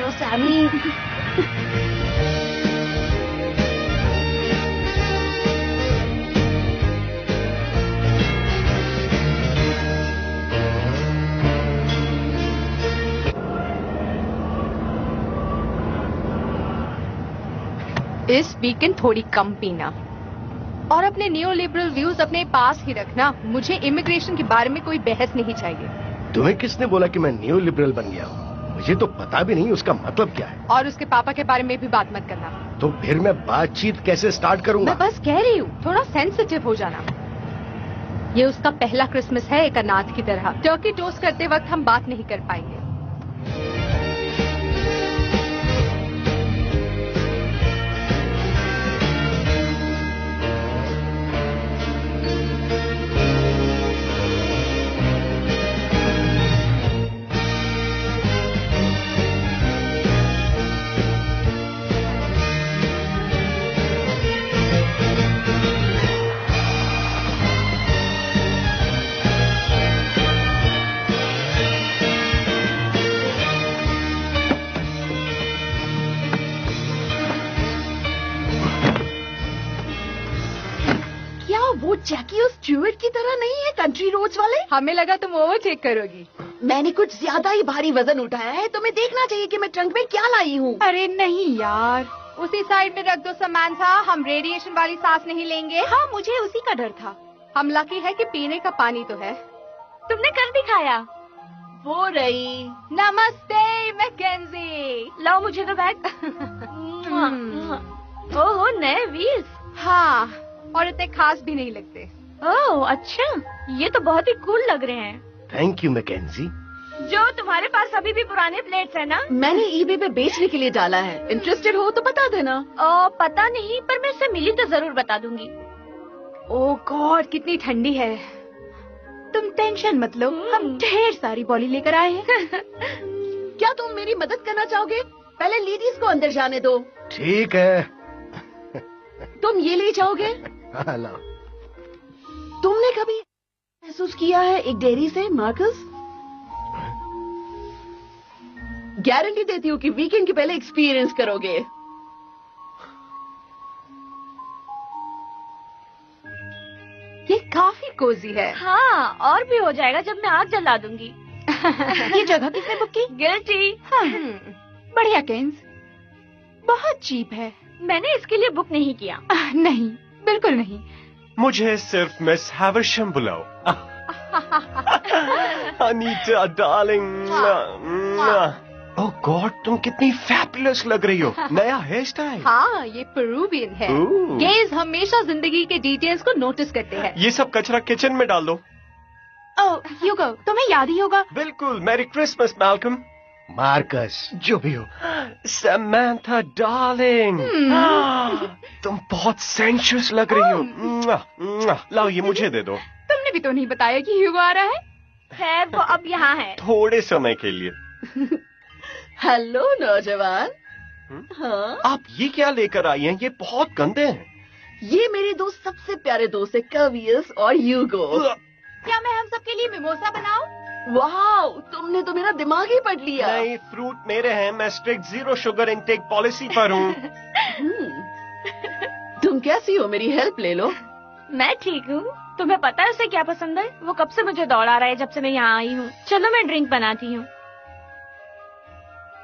Hello Sami. इस weekend थोड़ी कम पीना और अपने न्यू लिबरल व्यूज अपने पास ही रखना। मुझे इमिग्रेशन के बारे में कोई बहस नहीं चाहिए। तुम्हें किसने बोला कि मैं न्यू लिबरल बन गया हूँ? मुझे तो पता भी नहीं उसका मतलब क्या है। और उसके पापा के बारे में भी बात मत करना। तो फिर मैं बातचीत कैसे स्टार्ट करूंगा? मैं बस कह रही हूँ, थोड़ा सेंसिटिव हो जाना। ये उसका पहला क्रिसमस है एक अनाथ की तरह। टर्की टोस्ट करते वक्त हम बात नहीं कर पाएंगे। वो जैकी और स्टुअर्ट की तरह नहीं है कंट्री रोड्स वाले? हमें लगा तुम ओवरटेक करोगी। मैंने कुछ ज्यादा ही भारी वजन उठाया है। तुम्हें देखना चाहिए कि मैं ट्रंक में क्या लाई हूँ। अरे नहीं यार, उसी साइड में रख दो समांथा। हम रेडिएशन वाली सांस नहीं लेंगे। हाँ, मुझे उसी का डर था। हम लकी है कि पीने का पानी तो है। तुमने कर दिखाया। वो रही। नमस्ते मैकेंजी। लाओ मुझे तो बैग। ओह नए व्हील्स। हाँ, और इतने खास भी नहीं लगते। ओह अच्छा, ये तो बहुत ही कूल लग रहे हैं। Thank you Mackenzie. जो तुम्हारे पास अभी भी पुराने प्लेट्स है ना? मैंने ईबे पे बेचने के लिए डाला है। इंटरेस्टेड हो तो बता देना। पता नहीं, पर मैं इससे मिली तो जरूर बता दूंगी। ओह गॉड, कितनी ठंडी है। तुम टेंशन मत लो, हम ढेर सारी बॉली लेकर आए हैं। क्या तुम मेरी मदद करना चाहोगे? पहले लेडीज को अंदर जाने दो। ठीक है। तुम ये ले जाओगे? हेलो। तुमने कभी महसूस किया है एक डेयरी से, मार्कस? गारंटी देती हूँ कि वीकेंड के पहले एक्सपीरियंस करोगे। ये काफी कोजी है। हाँ, और भी हो जाएगा जब मैं आग जला दूंगी। ये जगह किसने बुक की? गिल्टी। बढ़िया केन्स, बहुत चीप है। मैंने इसके लिए बुक नहीं किया। नहीं, बिल्कुल नहीं। मुझे सिर्फ मिस हैवर्शम बुलाओ। अनीता डार्लिंग। ओह गॉड, तुम कितनी फैबुलस लग रही हो। नया हेयर स्टाइल। हाँ, ये पेरुवियन है। गेज हमेशा जिंदगी के डिटेल्स को नोटिस करते हैं। ये सब कचरा किचन में डाल दो। ओह ह्यूगो, तुम्हें याद ही होगा। बिल्कुल। Merry Christmas Malcolm. मार्कस, जो भी हो। समंथा डार्लिंग, तुम बहुत सेंशुअस लग रही हो। लाओ ये मुझे दे दो। तुमने भी तो नहीं बताया कि ह्यूगो आ रहा है वो अब यहाँ है। थोड़े समय के लिए। हेलो नौजवान। हाँ? आप ये क्या लेकर आई हैं? ये बहुत गंदे हैं। ये मेरे दो सबसे प्यारे दोस्त है, कवियस और ह्यूगो। क्या मैं हम सबके लिए मिमोसा बनाऊं? वाह, तुमने तो मेरा दिमाग ही पढ़ लिया। नहीं, फ्रूट मेरे हैं। मैं स्ट्रिक्ट 0 शुगर इनटेक पॉलिसी पर हूँ। तुम कैसी हो? मेरी हेल्प ले लो। मैं ठीक हूँ। तुम्हें पता है उसे क्या पसंद है? वो कब से मुझे दौड़ा रहा है जब से मैं यहाँ आई हूँ। चलो मैं ड्रिंक बनाती हूँ।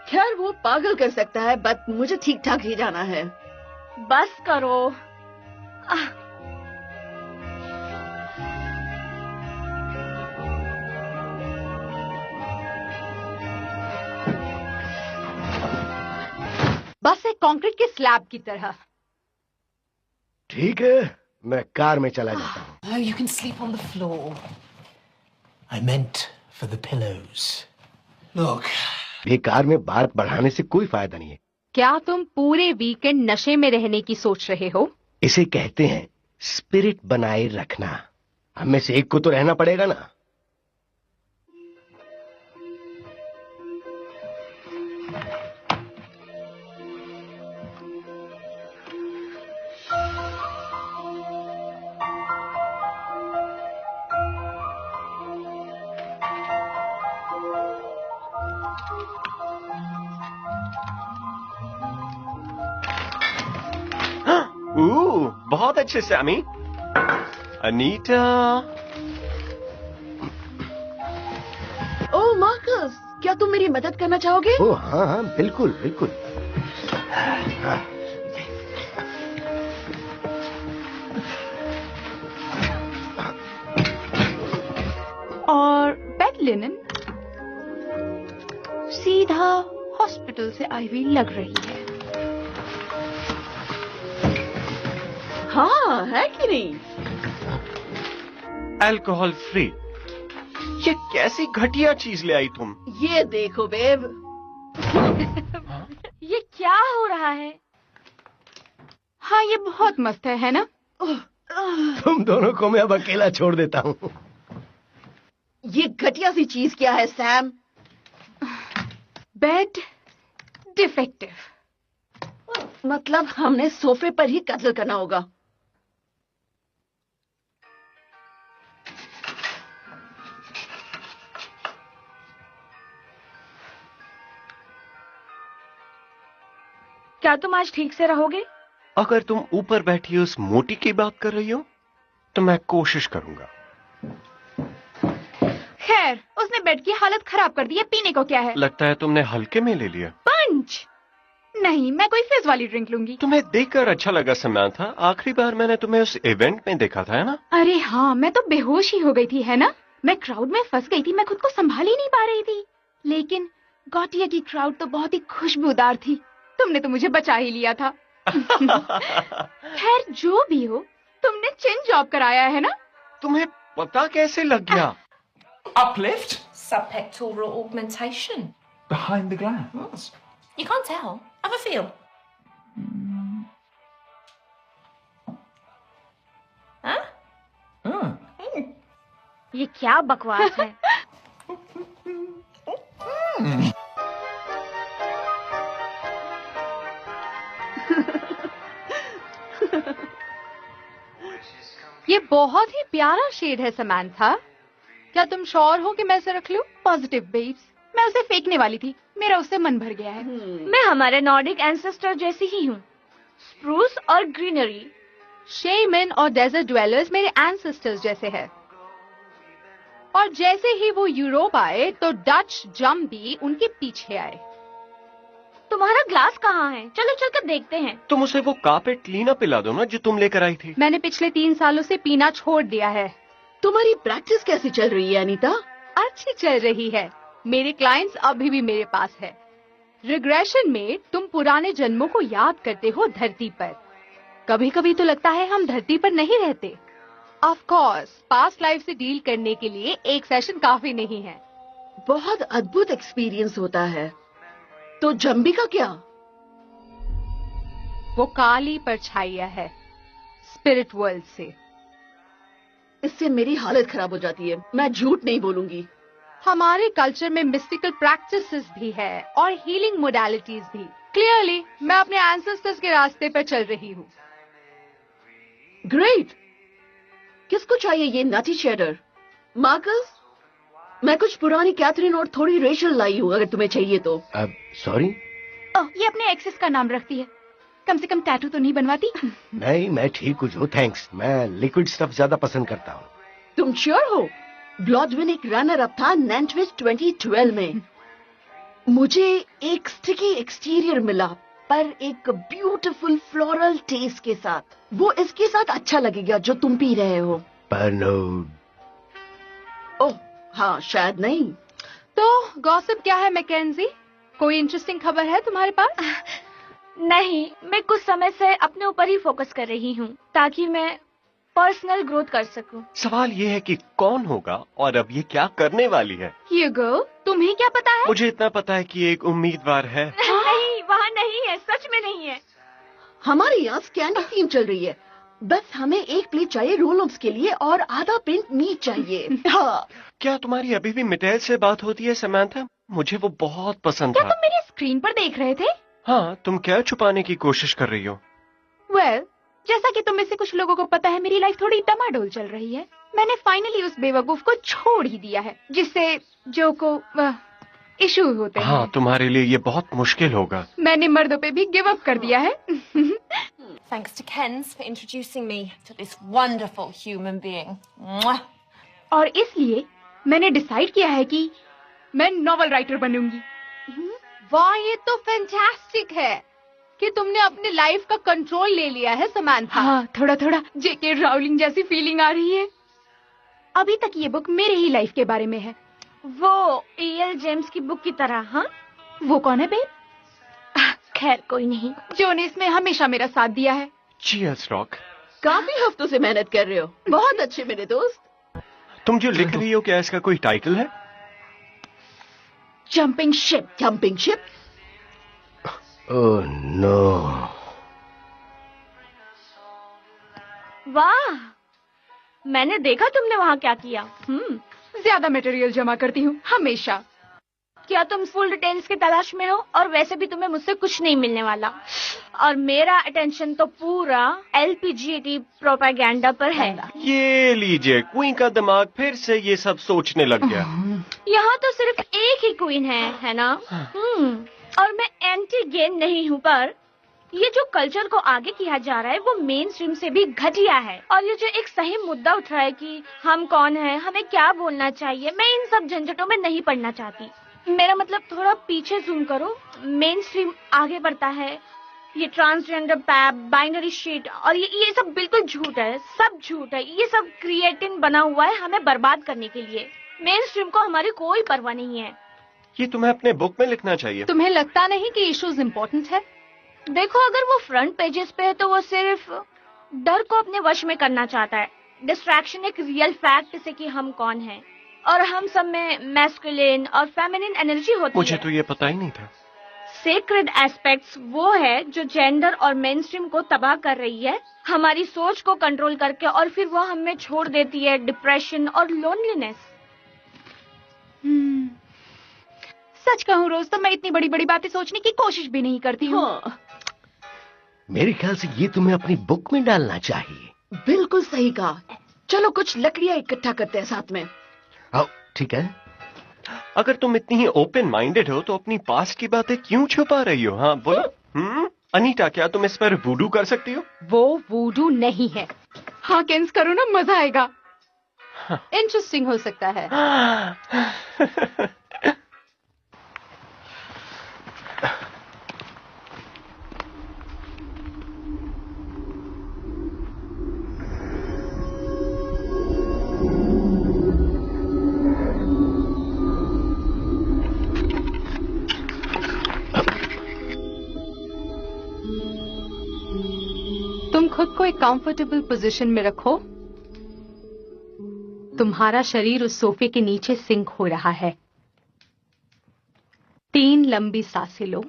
खैर वो पागल कर सकता है, बट मुझे ठीक ठाक ही जाना है। बस करो। बस एक कंक्रीट के स्लैब की तरह। ठीक है, मैं कार में चला जाता हूँ। Oh, you can sleep on the floor. I meant for the pillows. Look. ये कार में बात बढ़ाने से कोई फायदा नहीं है। क्या तुम पूरे वीकेंड नशे में रहने की सोच रहे हो? इसे कहते हैं स्पिरिट बनाए रखना। हम में से एक को तो रहना पड़ेगा ना। बहुत अच्छे सैमी। अनीता। ओह मार्कस, क्या तुम मेरी मदद करना चाहोगे? ओह हाँ हाँ बिल्कुल बिल्कुल। और बेड लिनन सीधा हॉस्पिटल से आई हुई लग रही है। हाँ है कि नहीं? Alcohol free. ये कैसी घटिया चीज ले आई तुम? ये देखो बेब। ये क्या हो रहा है? हाँ ये बहुत मस्त है ना? तुम दोनों को मैं अब अकेला छोड़ देता हूँ। ये घटिया सी चीज क्या है सैम? Bed defective. मतलब हमने सोफे पर ही कत्ल करना होगा। क्या तुम आज ठीक से रहोगे? अगर तुम ऊपर बैठी उस मोटी की बात कर रही हो तो मैं कोशिश करूंगा। खैर उसने बेड की हालत खराब कर दी है, पीने को क्या है? लगता है तुमने हल्के में ले लिया। पंच नहीं, मैं कोई फिज वाली ड्रिंक लूंगी। तुम्हें देखकर अच्छा लगा समंथा। आखिरी बार मैंने तुम्हें उस इवेंट में देखा था, है ना? अरे हाँ, मैं तो बेहोश ही हो गई थी, है ना? मैं क्राउड में फंस गई थी, मैं खुद को संभाल ही नहीं पा रही थी। लेकिन गौटिया की क्राउड तो बहुत ही खुशबूदार थी। तुमने तो मुझे बचा ही लिया था। खैर जो भी हो, तुमने चिन जॉब कराया है ना? तुम्हें पता कैसे लग गया? Uplift? Subpectoral augmentation. Behind the glands. You can't tell. Have a feel. Huh? Oh. ये क्या बकवास है? ये बहुत ही प्यारा शेड है समंथा। क्या तुम श्योर हो कि मैं इसे रख लूं? Positive babes. मैं उसे फेंकने वाली थी, मेरा उससे मन भर गया है। मैं हमारे नॉर्डिक एंसेस्टर जैसी ही हूँ। स्प्रूस और ग्रीनरी, शेमन और डेजर्ट ड्वेलर्स मेरे एंसेस्टर्स जैसे हैं। और जैसे ही वो यूरोप आए तो डच जम भी उनके पीछे आए। तुम्हारा ग्लास कहाँ है? चलो चलकर देखते हैं। तुम उसे वो कार्पेट क्लीनअप पिला दो ना जो तुम लेकर आई थी। मैंने पिछले 3 सालों से पीना छोड़ दिया है। तुम्हारी प्रैक्टिस कैसी चल रही है अनीता? अच्छी चल रही है। मेरे क्लाइंट्स अभी भी मेरे पास है। रिग्रेशन में तुम पुराने जन्मों को याद करते हो धरती पर। कभी कभी तो लगता है हम धरती पर नहीं रहते। ऑफ कोर्स पास्ट लाइफ से डील करने के लिए एक सेशन काफी नहीं है। बहुत अद्भुत एक्सपीरियंस होता है। तो जम्बी का क्या? वो काली परछाइयां है स्पिरिट वर्ल्ड से। इससे मेरी हालत खराब हो जाती है। मैं झूठ नहीं बोलूंगी। हमारे कल्चर में मिस्टिकल प्रैक्टिसेस भी है और हीलिंग मोडालिटीज भी। क्लियरली मैं अपने एंसेस्टर्स के रास्ते पर चल रही हूँ। ग्रेट। किसको चाहिए ये नटी चेडर? मार्कस, मैं कुछ पुरानी कैथरीन और थोड़ी रेचल लाई हूँ, अगर तुम्हें चाहिए तो। अब सॉरी। ये अपने एक्सेस का नाम रखती है। कम से कम टैटू तो नहीं बनवाती? नहीं मैं ठीक हूँ थैंक्स। मैं लिक्विड स्टफ ज्यादा पसंद करता हूँ। तुम श्योर हो? ब्लॉडविन एक रनर अप था नैंटविच 2012 में। मुझे एक स्टिकी एक्सटीरियर मिला पर एक ब्यूटीफुल फ्लोरल टेस्ट के साथ। वो इसके साथ अच्छा लगेगा जो तुम पी रहे हो। पर नो। ओह हाँ, शायद नहीं। तो गॉसिप क्या है मैकेंजी? कोई इंटरेस्टिंग खबर है तुम्हारे पास? नहीं, मैं कुछ समय से अपने ऊपर ही फोकस कर रही हूँ ताकि मैं पर्सनल ग्रोथ कर सकूं। सवाल ये है कि कौन होगा और अब ये क्या करने वाली है? ये गर्ल, तुम्हें क्या पता है? मुझे इतना पता है कि एक उम्मीदवार है। नहीं, वहाँ नहीं है, सच में नहीं है। हमारे यहाँ स्कैंडी थीम चल रही है। बस हमें एक प्लेट चाहिए रोल-ऑफ्स के लिए और आधा पिंट मीट चाहिए। हाँ। क्या तुम्हारी अभी भी मिटेल से बात होती है समंथा? मुझे वो बहुत पसंद क्या था। तुम मेरी स्क्रीन पर देख रहे थे? हाँ, तुम क्या छुपाने की कोशिश कर रही हो? वेल, जैसा कि तुम में से कुछ लोगों को पता है, मेरी लाइफ थोड़ी डमाडोल चल रही है। मैंने फाइनली उस बेवकूफ को छोड़ ही दिया है जिससे जो को इशू होते हैं। हाँ, तुम्हारे लिए ये बहुत मुश्किल होगा। मैंने मर्दों पे भी गिव अप कर दिया है। Thanks to Ken's for introducing me to this wonderful human being. Mwah. और इसलिए मैंने डिसाइड किया है कि मैं नॉवेल राइटर बनूंगी। वाह, ये तो फैंटास्टिक है कि तुमने अपनी लाइफ का कंट्रोल ले लिया है समांथा। हाँ, थोड़ा थोड़ा जेके राउलिंग जैसी फीलिंग आ रही है। अभी तक ये बुक मेरे ही लाइफ के बारे में है। वो E.L. जेम्स की बुक की तरह। हाँ, वो कौन है बेब? खैर कोई नहीं, जो ने इसमें हमेशा मेरा साथ दिया है। Cheers, Rock. काफी हफ्तों से मेहनत कर रहे हो, बहुत अच्छे मेरे दोस्त। तुम जो लिख रही हो, क्या इसका कोई टाइटल है? Jumping ship. Jumping ship? Oh no. वाह, मैंने देखा तुमने वहाँ क्या किया। ज्यादा मटेरियल जमा करती हूँ हमेशा। क्या तुम फुल डिटेल्स की तलाश में हो? और वैसे भी तुम्हें मुझसे कुछ नहीं मिलने वाला, और मेरा अटेंशन तो पूरा LPGAT प्रोपेगेंडा पर है। ये लीजिए, क्वीन का दिमाग फिर से ये सब सोचने लग गया। यहाँ तो सिर्फ एक ही क्वीन है ना? और मैं एंटी गेम नहीं हूँ, पर ये जो कल्चर को आगे किया जा रहा है वो मेन स्ट्रीम से भी घटिया है। और ये जो एक सही मुद्दा उठ रहा है कि हम कौन हैं, हमें क्या बोलना चाहिए, मैं इन सब झंझटों में नहीं पड़ना चाहती। मेरा मतलब थोड़ा पीछे जूम करो। मेन स्ट्रीम आगे बढ़ता है, ये ट्रांसजेंडर पैप, बाइनरी शीट, और ये सब बिल्कुल झूठ है, सब झूठ है। ये सब क्रिएटिव बना हुआ है हमें बर्बाद करने के लिए। मेन स्ट्रीम को हमारी कोई परवाह नहीं है। ये तुम्हें अपने बुक में लिखना चाहिए। तुम्हें लगता नहीं कि इश्यूज इम्पोर्टेंट है? देखो, अगर वो फ्रंट पेजेस पे है तो वो सिर्फ डर को अपने वश में करना चाहता है। डिस्ट्रैक्शन एक रियल फैक्ट से कि हम कौन हैं, और हम सब में मैस्कुलिन और फेमिनिन एनर्जी होती है। मुझे तो ये पता ही नहीं था। सेक्रेड एस्पेक्ट्स वो है जो जेंडर और मेनस्ट्रीम को तबाह कर रही है, हमारी सोच को कंट्रोल करके, और फिर वो हमें छोड़ देती है डिप्रेशन और लोनलीनेस। सच कहूँ रोज, तो मैं इतनी बड़ी बड़ी बातें सोचने की कोशिश भी नहीं करती हूँ। हाँ, मेरे ख्याल से ये तुम्हें अपनी बुक में डालना चाहिए। बिल्कुल सही कहा। चलो कुछ लकड़ियाँ इकट्ठा करते हैं साथ में। आओ, ठीक है। अगर तुम इतनी ही ओपन माइंडेड हो तो अपनी पास्ट की बातें क्यों छुपा रही हो? हाँ बोलो। अनीता, क्या तुम इस पर वूडू कर सकती हो? वो वूडू नहीं है। हाँ केंस करो ना, मजा आएगा। इंटरेस्टिंग हो सकता है। तुम खुद को एक कंफर्टेबल पोजीशन में रखो। तुम्हारा शरीर उस सोफे के नीचे सिंक हो रहा है। 3 लंबी सांसें लो।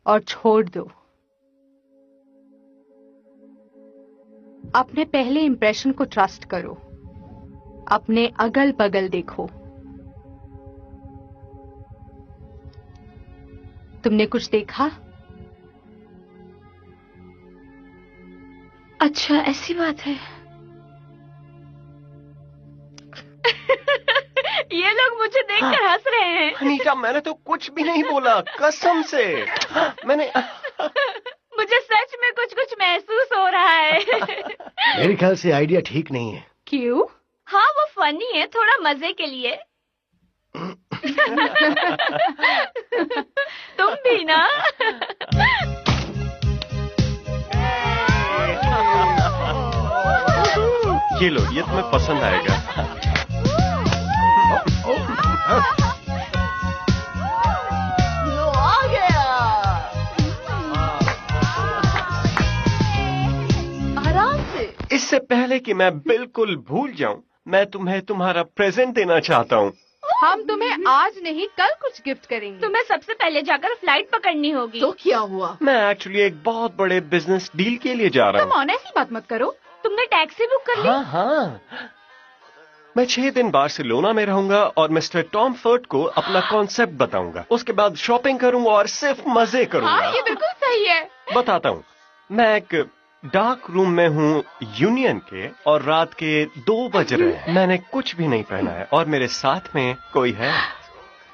और छोड़ दो। अपने पहले इंप्रेशन को ट्रस्ट करो। अपने अगल बगल देखो। तुमने कुछ देखा? अच्छा, ऐसी बात है। ये लोग मुझे देखकर हंस रहे हैं। अनीता, मैंने तो कुछ भी नहीं बोला, कसम से। मैंने मुझे सच में कुछ कुछ महसूस हो रहा है। मेरे ख्याल से आइडिया ठीक नहीं है। क्यों? हाँ, वो फनी है, थोड़ा मजे के लिए। तुम भी ना। ये लो, ये तुम्हें पसंद आएगा। लो, आ गया। आराम से। इससे पहले कि मैं बिल्कुल भूल जाऊं, मैं तुम्हें तुम्हारा प्रेजेंट देना चाहता हूं। हम तुम्हें आज नहीं कल कुछ गिफ्ट करेंगे। तुम्हें सबसे पहले जाकर फ्लाइट पकड़नी होगी। तो क्या हुआ? मैं एक्चुअली एक बहुत बड़े बिजनेस डील के लिए जा रहा तुम हूँ। ऑन ऐसी बात मत करो। तुमने टैक्सी बुक कर ली? हाँ। मैं 6 दिन बार्सिलोना में रहूंगा और मिस्टर टॉम फर्ट को अपना कॉन्सेप्ट बताऊंगा। उसके बाद शॉपिंग करूंगा और सिर्फ मजे करूंगा। हाँ, ये बिल्कुल सही है। बताता हूँ। मैं एक डार्क रूम में हूँ यूनियन के, और रात के 2 बज रहे हैं। मैंने कुछ भी नहीं पहना है और मेरे साथ में कोई है।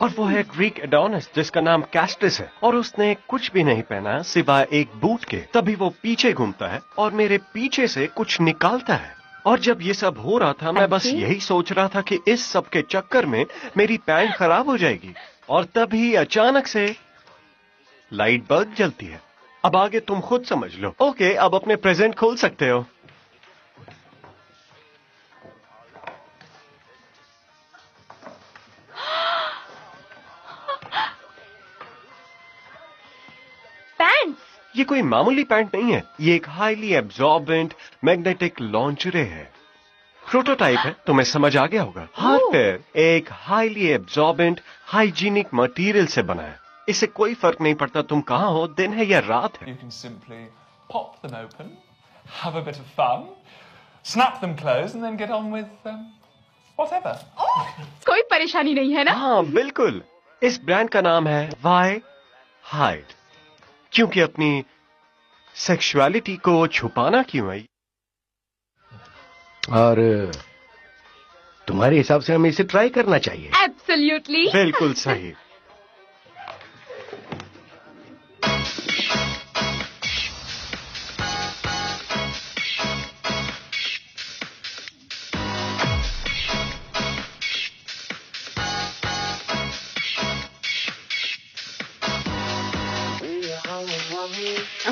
और वो है ग्रीक एडोनिस जिसका नाम कैस्टस है, और उसने कुछ भी नहीं पहना सिवाय एक बूट के। तभी वो पीछे घूमता है और मेरे पीछे से कुछ निकालता है। और जब ये सब हो रहा था मैं बस यही सोच रहा था कि इस सब के चक्कर में मेरी पैंट खराब हो जाएगी, और तभी अचानक से लाइट बल्ब जलती है। अब आगे तुम खुद समझ लो। ओके, अब अपने प्रेजेंट खोल सकते हो। ये कोई मामूली पैंट नहीं है, ये एक हाईली एब्जॉर्बेंट मैग्नेटिक लॉन्चरे है। प्रोटोटाइप है, तुम्हें समझ आ गया होगा। हाथ पैर एक हाईली एब्जॉर्बेंट हाइजीनिक मटेरियल से बना है। इससे कोई फर्क नहीं पड़ता तुम कहाँ हो, दिन है या रात है। You can simply pop them open, have a bit of fun, snap them closed, and then get on with whatever. कोई परेशानी नहीं है ना? हाँ बिल्कुल। इस ब्रांड का नाम है वाई हाइड, क्योंकि अपनी सेक्सुअलिटी को छुपाना क्यों है। और तुम्हारे हिसाब से हमें इसे ट्राई करना चाहिए। एब्सोल्युटली। बिल्कुल सही।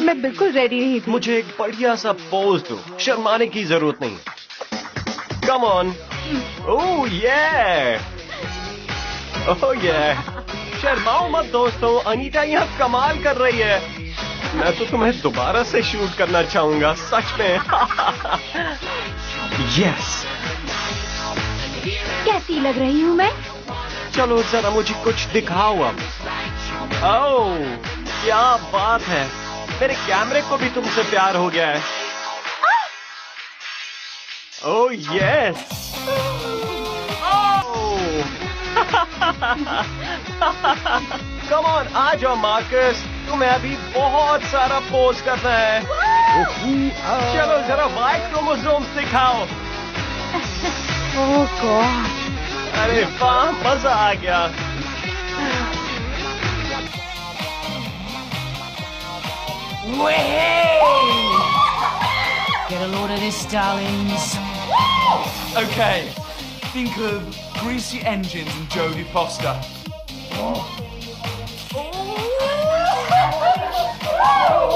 मैं बिल्कुल रेडी नहीं थी। मुझे एक बढ़िया सा पोज दो, शर्माने की जरूरत नहीं। Come on. ओह ये, ओह ये, शर्माओ मत दोस्तों, अनीता यहाँ कमाल कर रही है। मैं तो तुम्हें दोबारा से शूट करना चाहूंगा सच में। यस। कैसी लग रही हूँ मैं? चलो जरा मुझे कुछ दिखाओ अब। ओह क्या बात है, मेरे कैमरे को भी तुमसे प्यार हो गया है। Oh yes. कम ऑन, आ जाओ मार्कस, तुम्हें अभी बहुत सारा पोज करना है। चलो जरा वाई क्रोमोसोम्स दिखाओ। ओह गॉड। अरे वाह, मजा आ गया। Get a load of this, darlings. Okay, think of greasy engines and Jodie Foster.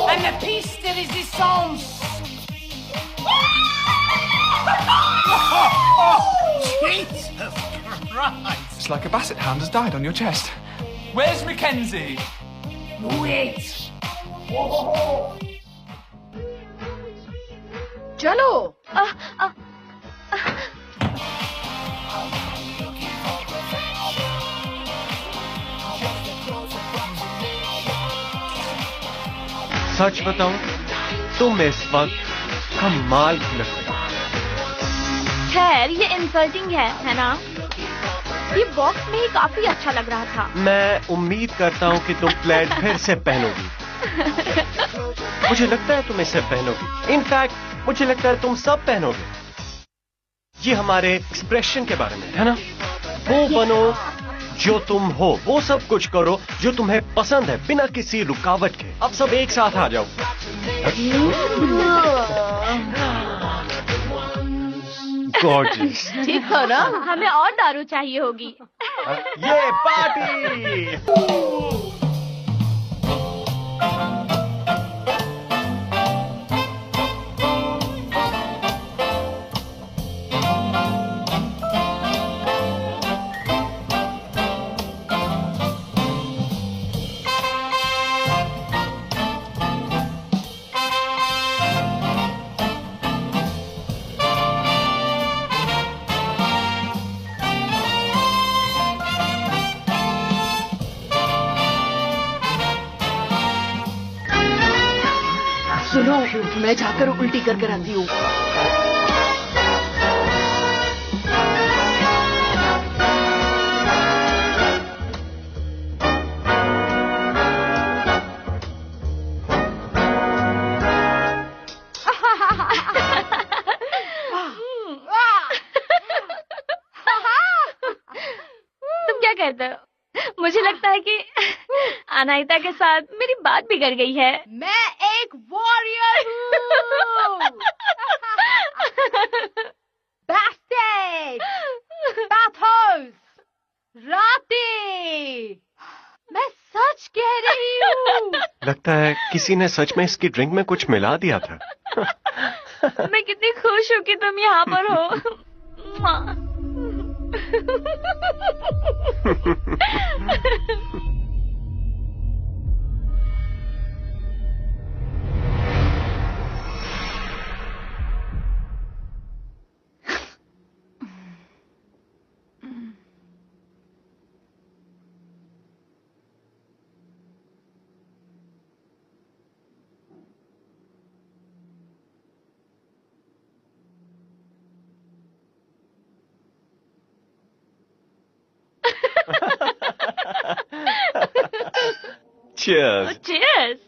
And the piece de resistance. Jesus Christ! It's like a basset hound has died on your chest. Where's Mackenzie? Wait. चलो। सच बताऊं, तुम इस वक्त कमाल की लग रही हो। खैर ये इंसल्टिंग है ना? ये बॉक्स में ही काफी अच्छा लग रहा था। मैं उम्मीद करता हूँ कि तुम प्लेट फिर से पहनोगी। मुझे लगता है तुम इसे पहनोगी। इनफैक्ट मुझे लगता है तुम सब पहनोगे। ये हमारे एक्सप्रेशन के बारे में है ना? वो बनो जो तुम हो, वो सब कुछ करो जो तुम्हें पसंद है बिना किसी रुकावट के। अब सब एक साथ आ जाओ। गॉर्जियस। ठीक है ना? हमें और दारू चाहिए होगी। ये पार्टी। सुनो, मैं जाकर उल्टी कर आती हूँ। तुम क्या कहते हो? लगता है कि अनायता के साथ मेरी बात बिगड़ गई है। मैं एक वॉरियर हूँ। Bastards! Bathos! राती! मैं सच कह रही हूँ। लगता है किसी ने सच में इसकी ड्रिंक में कुछ मिला दिया था। मैं कितनी खुश हूँ कि तुम यहाँ पर हो। Cheers. Cheers.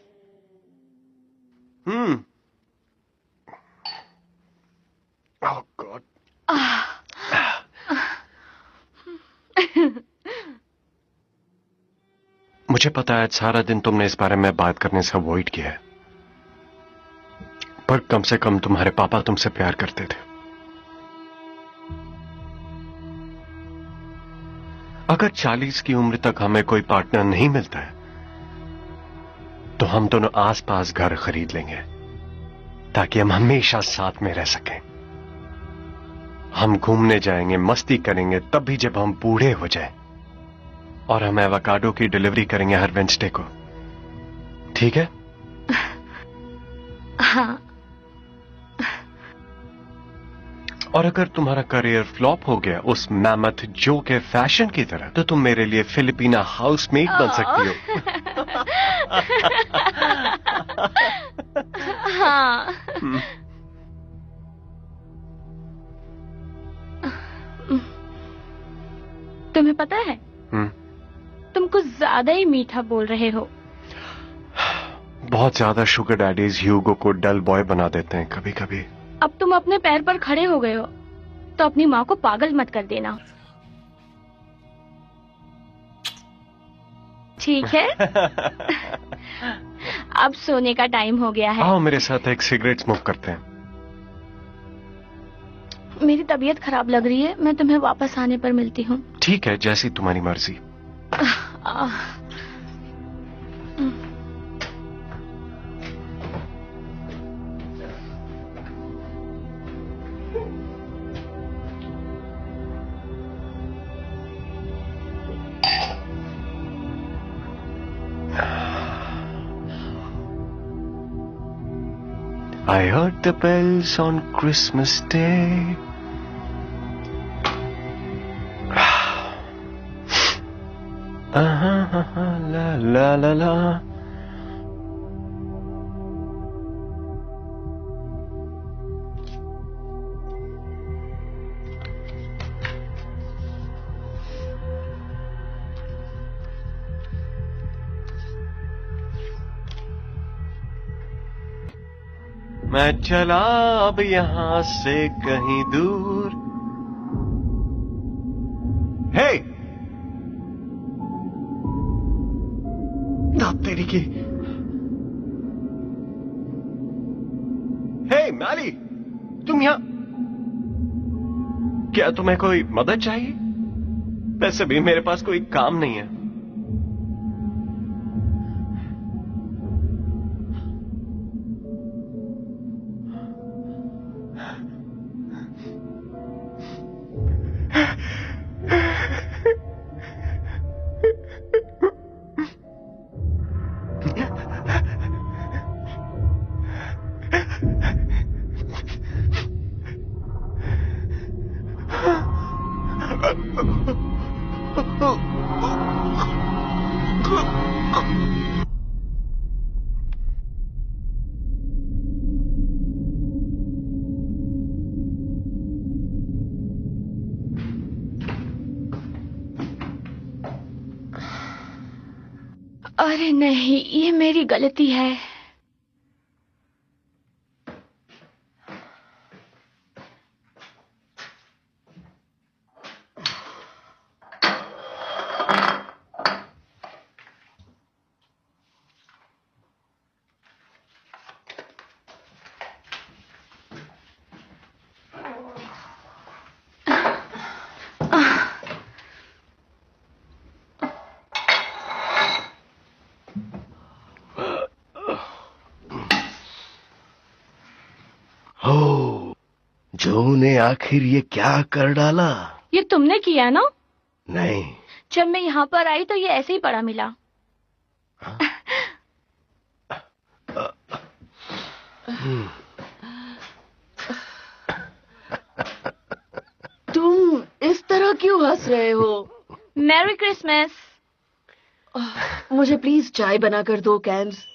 Oh God. मुझे पता है सारा दिन तुमने इस बारे में बात करने से अवॉइड किया है, पर कम से कम तुम्हारे पापा तुमसे प्यार करते थे। अगर 40 की उम्र तक हमें कोई पार्टनर नहीं मिलता है तो हम दोनों आसपास घर खरीद लेंगे ताकि हम हमेशा साथ में रह सकें। हम घूमने जाएंगे, मस्ती करेंगे, तब भी जब हम बूढ़े हो जाएं, और हम एवोकाडो की डिलीवरी करेंगे हर वेडनेसडे को। ठीक है? हाँ। और अगर तुम्हारा करियर फ्लॉप हो गया उस मैमथ जो के फैशन की तरह, तो तुम मेरे लिए फिलिपिना हाउसमेट बन सकती हो। हाँ। तुम्हें पता है, तुम कुछ ज्यादा ही मीठा बोल रहे हो। बहुत ज्यादा शुगर डैडीज ह्यूगो को डल बॉय बना देते हैं कभी कभी। अब तुम अपने पैर पर खड़े हो गए हो तो अपनी माँ को पागल मत कर देना, ठीक है? अब सोने का टाइम हो गया है। आओ मेरे साथ एक सिगरेट स्मोक करते हैं। मेरी तबीयत खराब लग रही है, मैं तुम्हें वापस आने पर मिलती हूँ। ठीक है, जैसी तुम्हारी मर्जी। I heard the bells on Christmas Day. La la la la. मैं चला अब यहाँ से कहीं दूर। हे, दांत तेरी की। हे मैली, तुम यहाँ? क्या तुम्हें कोई मदद चाहिए? वैसे भी मेरे पास कोई काम नहीं है। अरे नहीं, ये मेरी गलती है। तूने आखिर ये क्या कर डाला? ये तुमने किया ना? नहीं। जब मैं यहाँ पर आई तो ये ऐसे ही पड़ा मिला। तुम इस तरह क्यों हंस रहे हो? Merry Christmas. मुझे प्लीज चाय बना कर दो, कैन्स।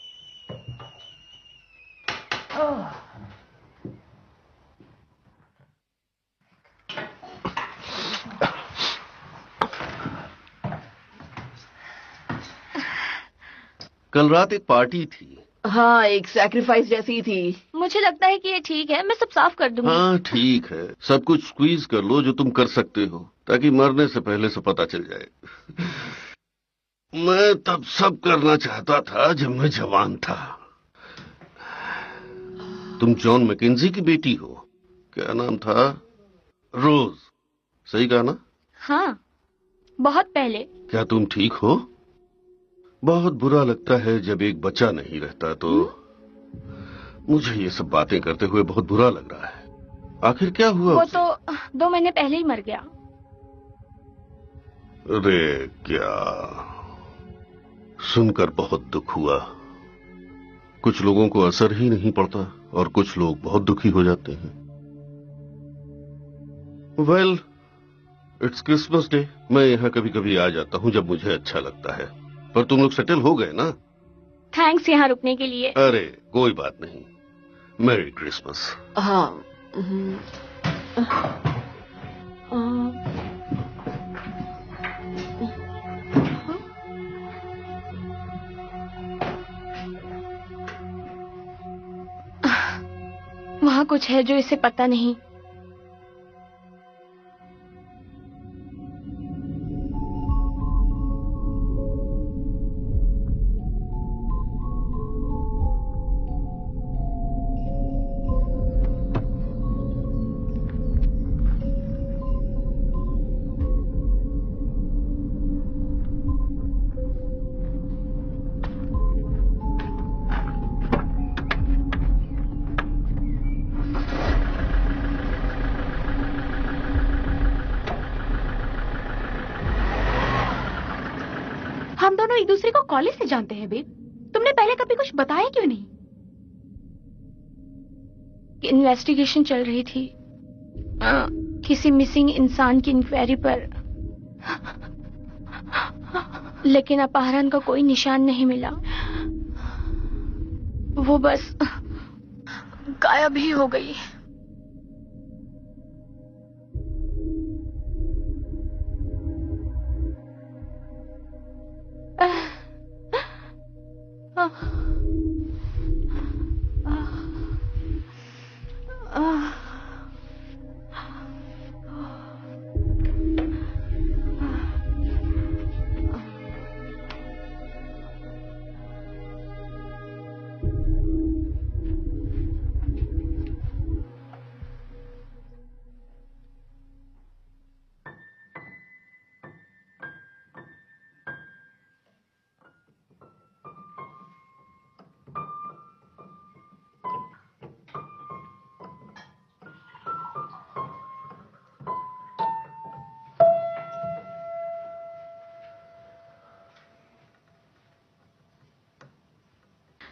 कल रात एक पार्टी थी। हाँ, एक सैक्रिफाइस जैसी थी। मुझे लगता है कि ये ठीक है, मैं सब साफ कर दूंगी। हाँ ठीक है, सब कुछ स्क्वीज कर लो जो तुम कर सकते हो, ताकि मरने से पहले से पता चल जाए। मैं तब सब करना चाहता था जब मैं जवान था। तुम जॉन मैकेंजी की बेटी हो, क्या नाम था? रोज, सही कहा ना? हाँ, बहुत पहले। क्या तुम ठीक हो? बहुत बुरा लगता है जब एक बच्चा नहीं रहता तो। मुझे ये सब बातें करते हुए बहुत बुरा लग रहा है। आखिर क्या हुआ? वो तो 2 महीने पहले ही मर गया। अरे क्या, सुनकर बहुत दुख हुआ। कुछ लोगों को असर ही नहीं पड़ता और कुछ लोग बहुत दुखी हो जाते हैं। Well, it's Christmas day. मैं यहाँ कभी कभी आ जाता हूँ जब मुझे अच्छा लगता है। पर तुम लोग सेटल हो गए ना? थैंक्स यहाँ रुकने के लिए। अरे कोई बात नहीं। Merry Christmas. हाँ। वहाँ कुछ है जो इसे पता नहीं। हम दोनों एक दूसरे को कॉलेज से जानते हैं बेब। तुमने पहले कभी कुछ बताया क्यों नहीं? इन्वेस्टिगेशन चल रही थी किसी मिसिंग इंसान की इंक्वायरी पर, लेकिन अपहरण का कोई निशान नहीं मिला। वो बस गायब ही हो गई।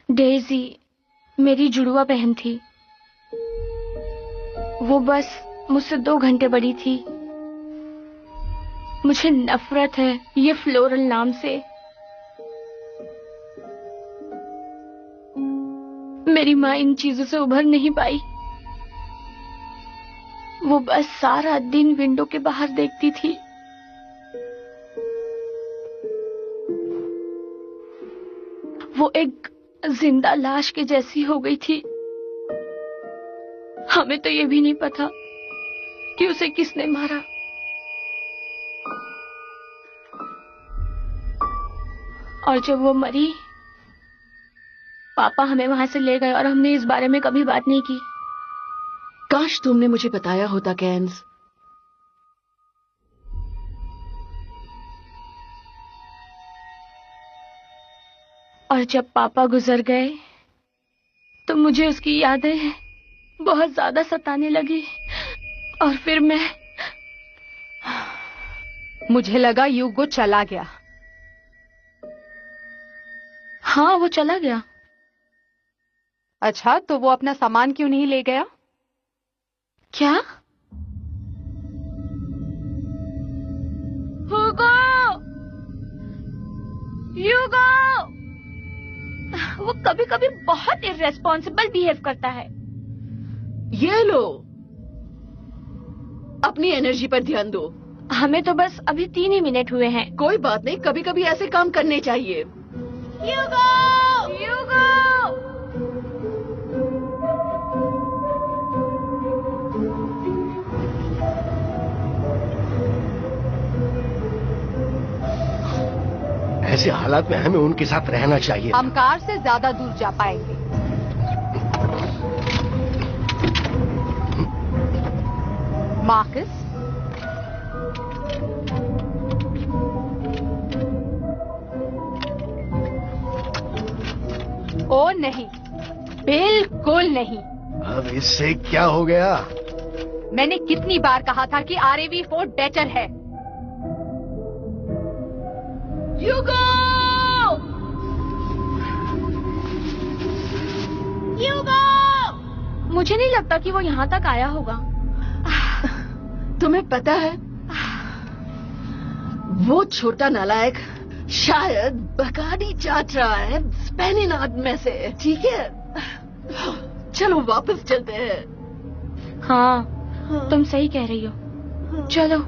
डेजी मेरी जुड़वा बहन थी। वो बस मुझसे 2 घंटे बड़ी थी। मुझे नफरत है ये फ्लोरल नाम से। मेरी माँ इन चीजों से उभर नहीं पाई। वो बस सारा दिन विंडो के बाहर देखती थी। वो एक जिंदा लाश के जैसी हो गई थी। हमें तो ये भी नहीं पता कि उसे किसने मारा। और जब वो मरी, पापा हमें वहां से ले गए और हमने इस बारे में कभी बात नहीं की। काश तुमने मुझे बताया होता, कैन्स। और जब पापा गुजर गए तो मुझे उसकी यादें बहुत ज्यादा सताने लगी। और फिर मैं मुझे लगा यूगो चला गया। हाँ, वो चला गया। अच्छा, तो वो अपना सामान क्यों नहीं ले गया? क्या? हुगो! यूगो! वो कभी कभी बहुत इर्रेस्पॉन्सिबल बिहेव करता है। ये लो, अपनी एनर्जी पर ध्यान दो। हमें तो बस अभी 3 ही मिनट हुए हैं। कोई बात नहीं, कभी कभी ऐसे काम करने चाहिए। यूगो! यूगो! ऐसे हालात में हमें उनके साथ रहना चाहिए। हम कार से ज्यादा दूर जा पाएंगे। मार्कस, ओ नहीं, बिल्कुल नहीं। अब इससे क्या हो गया? मैंने कितनी बार कहा था कि RAV4 बेटर है। यूगो! यूगो! मुझे नहीं लगता कि वो यहाँ तक आया होगा। तुम्हें पता है, वो छोटा नालायक शायद बकाडी चाट रहा है स्पेनिनाड में से। ठीक है, चलो वापस चलते हैं। हाँ, तुम सही कह रही हो। चलो।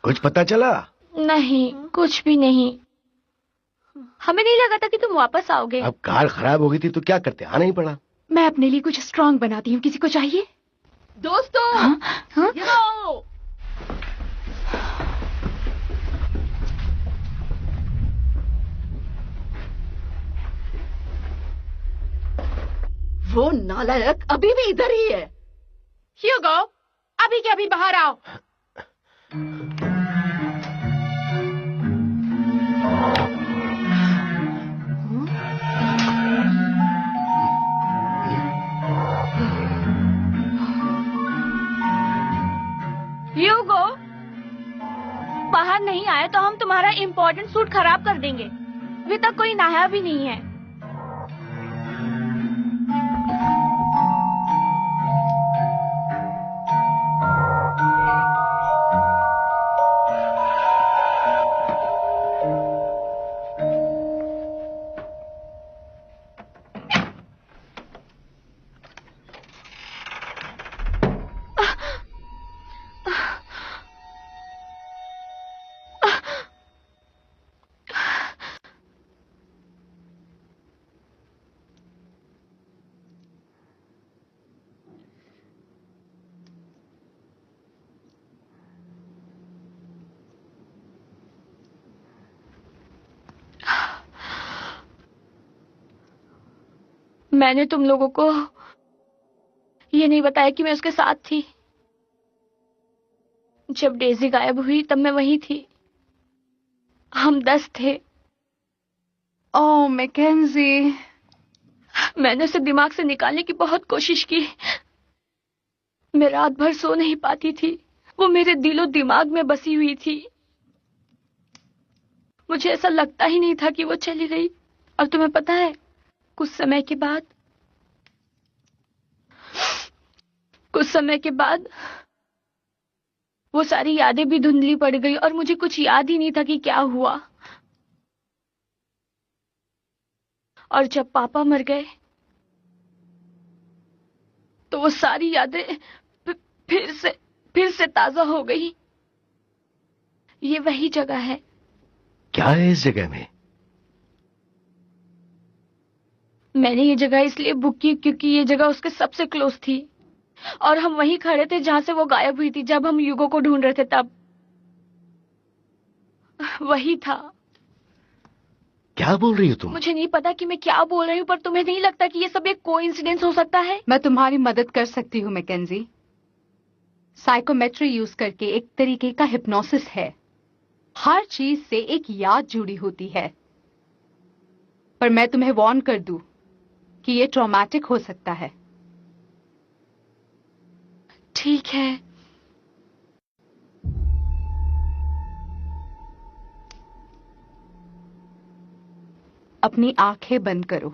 कुछ पता चला? नहीं, कुछ भी नहीं। हमें नहीं लगा था कि तुम वापस आओगे। अब कार खराब हो गई थी तो क्या करते, आना ही पड़ा। मैं अपने लिए कुछ स्ट्रांग बनाती हूँ। किसी को चाहिए? दोस्तों, हाँ? यो! वो नालायक अभी भी इधर ही है। ह्यूगो, अभी के अभी बाहर आओ। ह्यूगो, बाहर नहीं आए तो हम तुम्हारा इम्पोर्टेंट सूट खराब कर देंगे। अभी तक कोई नहाया भी नहीं है। मैंने तुम लोगों को ये नहीं बताया कि मैं उसके साथ थी। जब डेजी गायब हुई तब मैं वहीं थी। हम 10 थे। ओह मैकेंजी, मैंने उसे दिमाग से निकालने की बहुत कोशिश की। मैं रात भर सो नहीं पाती थी। वो मेरे दिलो दिमाग में बसी हुई थी। मुझे ऐसा लगता ही नहीं था कि वो चली गई। और तुम्हें पता है, कुछ समय के बाद वो सारी यादें भी धुंधली पड़ गई और मुझे कुछ याद ही नहीं था कि क्या हुआ। और जब पापा मर गए तो वो सारी यादें फिर से ताजा हो गई। ये वही जगह है। क्या है इस जगह में? मैंने ये जगह इसलिए बुक की क्योंकि ये जगह उसके सबसे क्लोज थी और हम वहीं खड़े थे जहां से वो गायब हुई थी। जब हम यूगो को ढूंढ रहे थे तब वही था। क्या बोल रही हो तुम? मुझे नहीं पता कि मैं क्या बोल रही हूँ, पर तुम्हें नहीं लगता कि ये सब एक कोइंसिडेंस हो सकता है? मैं तुम्हारी मदद कर सकती हूँ मैकेंजी। साइकोमेट्री यूज करके एक तरीके का हिप्नोसिस है। हर चीज से एक याद जुड़ी होती है, पर मैं तुम्हें वार्न कर दूं कि ये ट्रॉमेटिक हो सकता है। ठीक है। अपनी आंखें बंद करो।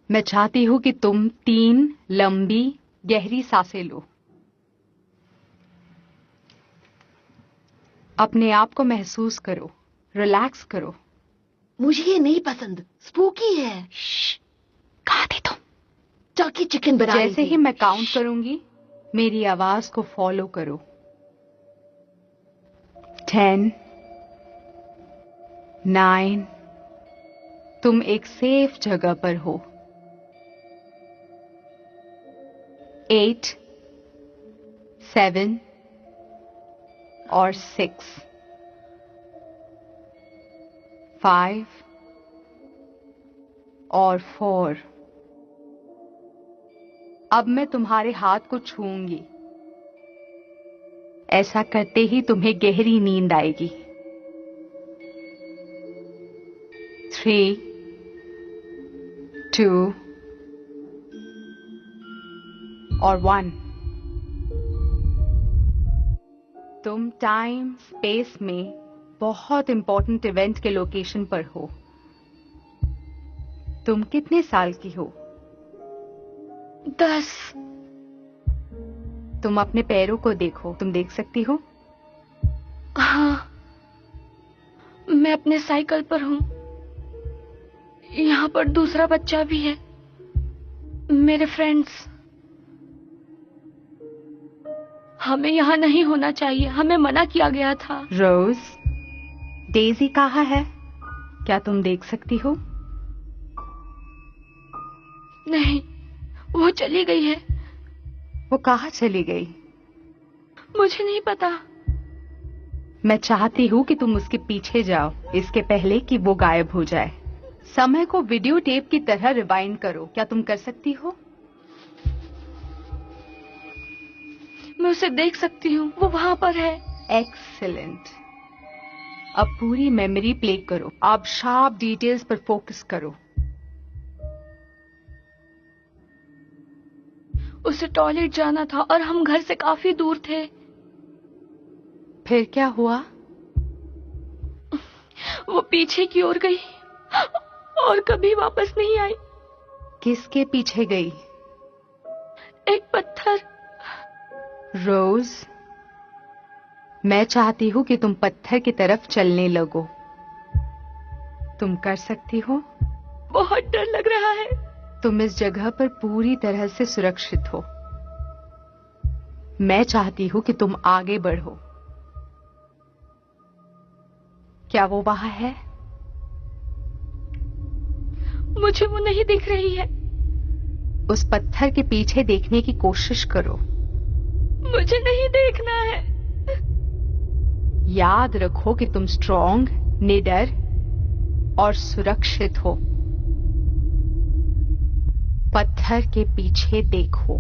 मैं चाहती हूं कि तुम 3 लंबी गहरी सांसें लो। अपने आप को महसूस करो, रिलैक्स करो। मुझे ये नहीं पसंद, स्पूकी है। कहाँ थे तुम? टर्की चिकन बना रही जैसे थी। ही मैं काउंट करूंगी मेरी आवाज को फॉलो करो। 10, 9, तुम एक सेफ जगह पर हो। 8, 7 और 6, 5 और 4। अब मैं तुम्हारे हाथ को छूऊंगी। ऐसा करते ही तुम्हें गहरी नींद आएगी। 3, 2 और 1। तुम टाइम स्पेस में बहुत इंपॉर्टेंट इवेंट के लोकेशन पर हो। तुम कितने साल की हो? 10। तुम अपने पैरों को देखो, तुम देख सकती हो? हाँ, मैं अपने साइकिल पर हूँ। यहाँ पर दूसरा बच्चा भी है, मेरे फ्रेंड्स। हमें यहाँ नहीं होना चाहिए, हमें मना किया गया था। रोज, डेजी कहाँ है? क्या तुम देख सकती हो? नहीं, वो चली गई है। वो कहाँ चली गई? मुझे नहीं पता। मैं चाहती हूँ कि तुम उसके पीछे जाओ, इसके पहले कि वो गायब हो जाए। समय को वीडियो टेप की तरह रिवाइंड करो। क्या तुम कर सकती हो? मैं उसे देख सकती हूँ, वो वहां पर है। एक्सीलेंट। अब पूरी मेमोरी प्ले करो। अब शार्प डिटेल्स पर फोकस करो। उसे टॉयलेट जाना था और हम घर से काफी दूर थे। फिर क्या हुआ? वो पीछे की ओर गई और कभी वापस नहीं आई। किसके पीछे गई? एक पत्थर। रोज, मैं चाहती हूँ कि तुम पत्थर की तरफ चलने लगो। तुम कर सकती हो? बहुत डर लग रहा है। तुम इस जगह पर पूरी तरह से सुरक्षित हो। मैं चाहती हूँ कि तुम आगे बढ़ो। क्या वो वहां है? मुझे वो नहीं दिख रही है। उस पत्थर के पीछे देखने की कोशिश करो। मुझे नहीं देखना है। याद रखो कि तुम स्ट्रॉन्ग, निडर और सुरक्षित हो। पत्थर के पीछे देखो।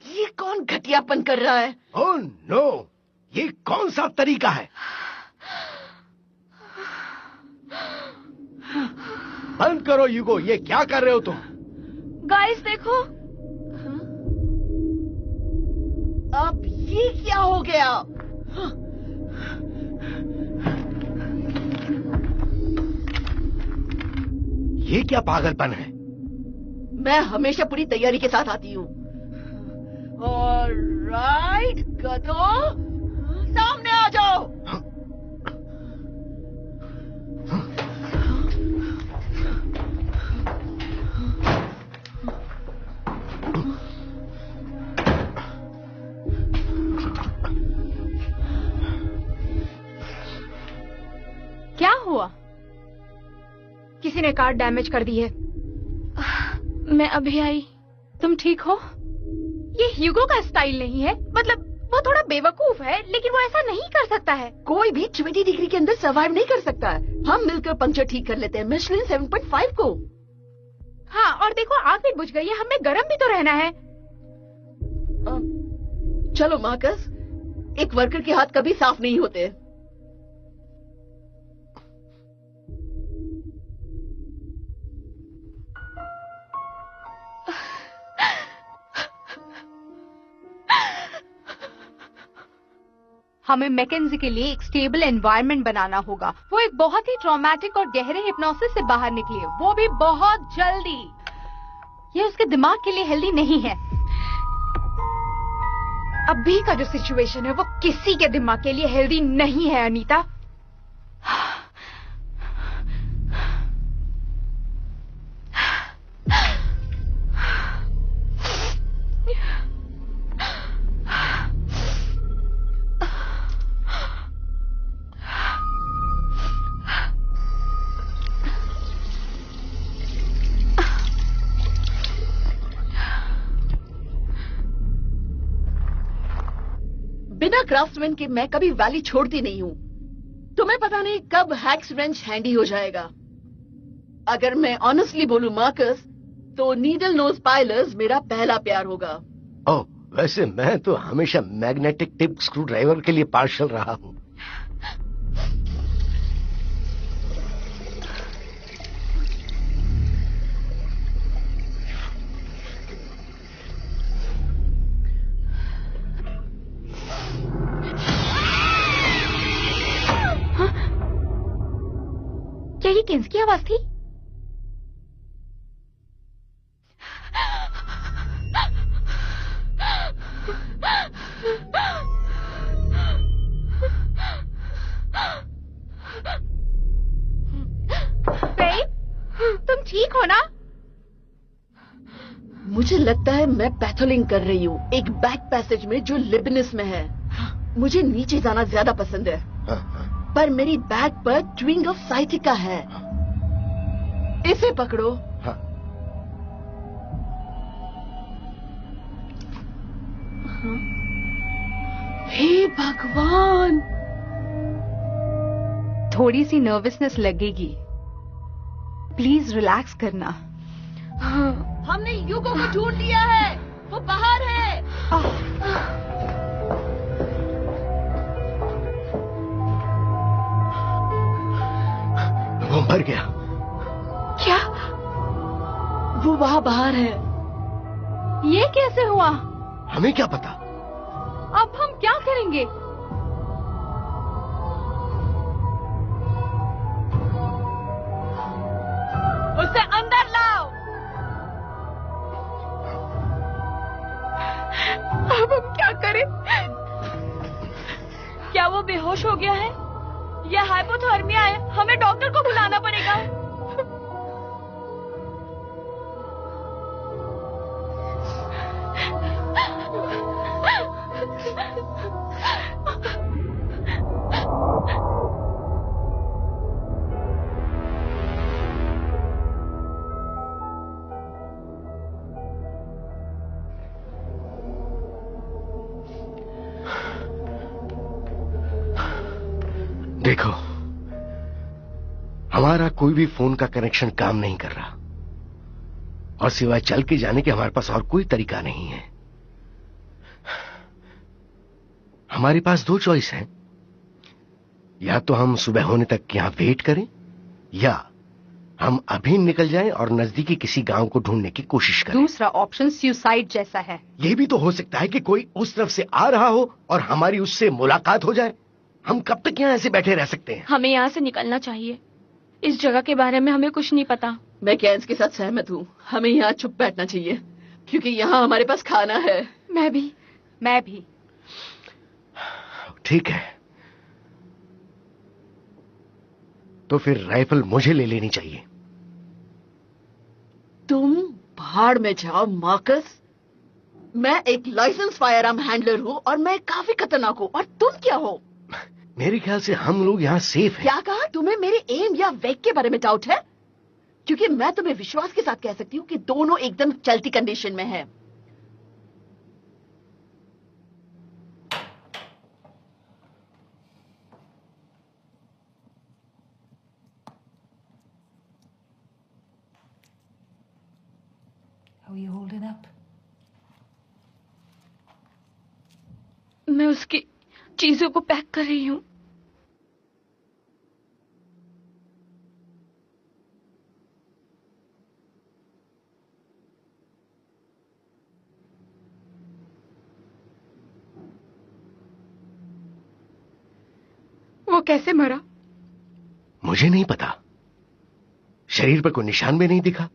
ये कौन घटियापन कर रहा है? ओह नो, ये कौन सा तरीका है? बंद करो यूगो, ये क्या कर रहे हो तुम? गाइस देखो। अब ये क्या हो गया? ये क्या पागलपन है? मैं हमेशा पूरी तैयारी के साथ आती हूँ। ऑलराइट, गधों, सामने आ जाओ। हुआ? किसी ने कार डैमेज कर दी है। मैं अभी आई। तुम ठीक हो? ये ह्यूगो का स्टाइल नहीं है। मतलब वो थोड़ा बेवकूफ है, लेकिन वो ऐसा नहीं कर सकता है। कोई भी 20 डिग्री के अंदर सर्वाइव नहीं कर सकता है। हम मिलकर पंक्चर ठीक कर लेते हैं मिशेलिन 7.5 को। हाँ, और देखो आग भी बुझ गई है, हमें गर्म भी तो रहना है। चलो मार्कस, एक वर्कर के हाथ कभी साफ नहीं होते। हमें मैकेंजी के लिए एक स्टेबल एनवायरनमेंट बनाना होगा। वो एक बहुत ही ट्रॉमेटिक और गहरे हिप्नोसिस से बाहर निकली है, वो भी बहुत जल्दी। ये उसके दिमाग के लिए हेल्दी नहीं है। अभी का जो सिचुएशन है वो किसी के दिमाग के लिए हेल्दी नहीं है अनीता। बिना क्राफ्टमैन के मैं कभी वैली छोड़ती नहीं हूँ। तुम्हें पता नहीं कब हैक्स रेंच हैंडी हो जाएगा। अगर मैं ऑनेस्टली बोलूं मार्कस, तो नीडल नोज पायलर्स मेरा पहला प्यार होगा। ओह, वैसे मैं तो हमेशा मैग्नेटिक टिप स्क्रू ड्राइवर के लिए पार्शल रहा हूँ। क्या ये केंस की आवाज थी? बेब, तुम ठीक हो ना? मुझे लगता है मैं पैथोलिंग कर रही हूँ एक बैक पैसेज में जो लिबनिस में है। मुझे नीचे जाना ज्यादा पसंद है, पर मेरी बैग पर ट्विंग ऑफ साइटिका है। इसे पकड़ो। हे भगवान, थोड़ी सी नर्वसनेस लगेगी, प्लीज रिलैक्स करना। हमने ह्यूगो को ढूंढ लिया है, वो बाहर है। वो मर गया। क्या? वो वहां बाहर है। ये कैसे हुआ? हमें क्या पता। अब हम क्या करेंगे? उसे अंदर लाओ। अब हम क्या करें? क्या वो बेहोश हो गया है? यह हाइपोथर्मिया है, हमें डॉक्टर को बुलाना पड़ेगा। देखो, हमारा कोई भी फोन का कनेक्शन काम नहीं कर रहा, और सिवाय चल के जाने के हमारे पास और कोई तरीका नहीं है। हमारे पास दो चॉइस हैं, या तो हम सुबह होने तक यहां वेट करें, या हम अभी निकल जाएं और नजदीकी किसी गांव को ढूंढने की कोशिश करें। दूसरा ऑप्शन सुसाइड जैसा है। यह भी तो हो सकता है कि कोई उस तरफ से आ रहा हो और हमारी उससे मुलाकात हो जाए। हम कब तक यहाँ ऐसे बैठे रह सकते हैं? हमें यहाँ से निकलना चाहिए। इस जगह के बारे में हमें कुछ नहीं पता। मैं केंस के साथ सहमत हूँ। हमें यहाँ चुप बैठना चाहिए, क्योंकि यहाँ हमारे पास खाना है। मैं भी। ठीक है, तो फिर राइफल मुझे ले लेनी चाहिए। तुम भाड़ में जाओ मार्कस। मैं एक लाइसेंस फायरआर्म हैंडलर हूँ और मैं काफी खतरनाक हूँ, और तुम क्या हो? मेरे ख्याल से हम लोग यहाँ सेफ हैं। क्या कहा? तुम्हें मेरे एम या वेग के बारे में डाउट है? क्योंकि मैं तुम्हें विश्वास के साथ कह सकती हूँ कि दोनों एकदम चलती कंडीशन में है। How are you holding up? मैं उसकी चीजों को पैक कर रही हूँ। वो कैसे मरा? मुझे नहीं पता। शरीर पर कोई निशान भी नहीं दिखा।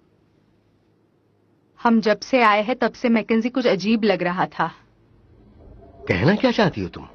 हम जब से आए हैं तब से मैकेंजी कुछ अजीब लग रहा था। कहना क्या चाहती हो तुम?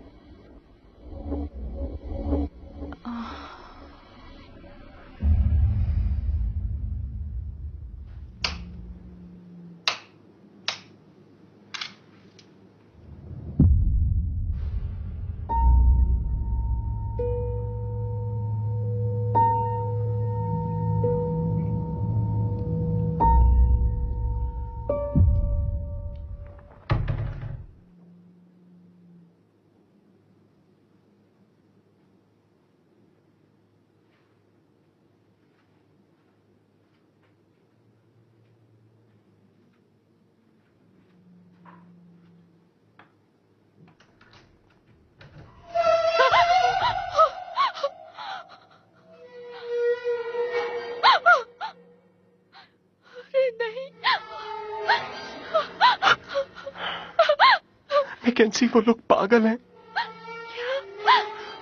मैकेंजी, वो लोग पागल हैं।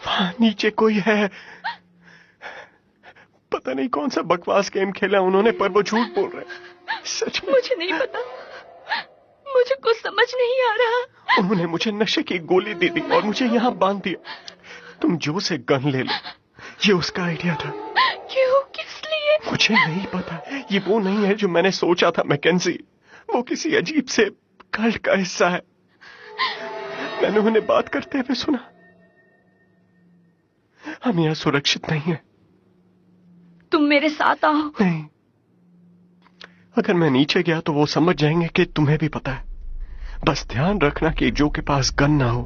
वहां नीचे कोई है। पता नहीं कौन सा बकवास गेम खेला उन्होंने, पर वो झूठ बोल रहे हैं। सच में मुझे नहीं पता, मुझे कुछ समझ नहीं आ रहा। उन्होंने मुझे नशे की गोली दे दी और मुझे यहाँ बांध दिया। तुम जो से गन ले लो, ये उसका आइडिया था। क्यों? किस लिए? मुझे नहीं पता। ये वो नहीं है जो मैंने सोचा था मैकेंजी। वो किसी अजीब से कल्ट का हिस्सा है। मैंने उन्हें बात करते हुए सुना। हम यहाँ सुरक्षित नहीं है। तुम मेरे साथ आओ। नहीं, अगर मैं नीचे गया तो वो समझ जाएंगे कि तुम्हें भी पता है। बस ध्यान रखना कि जो के पास गन ना हो।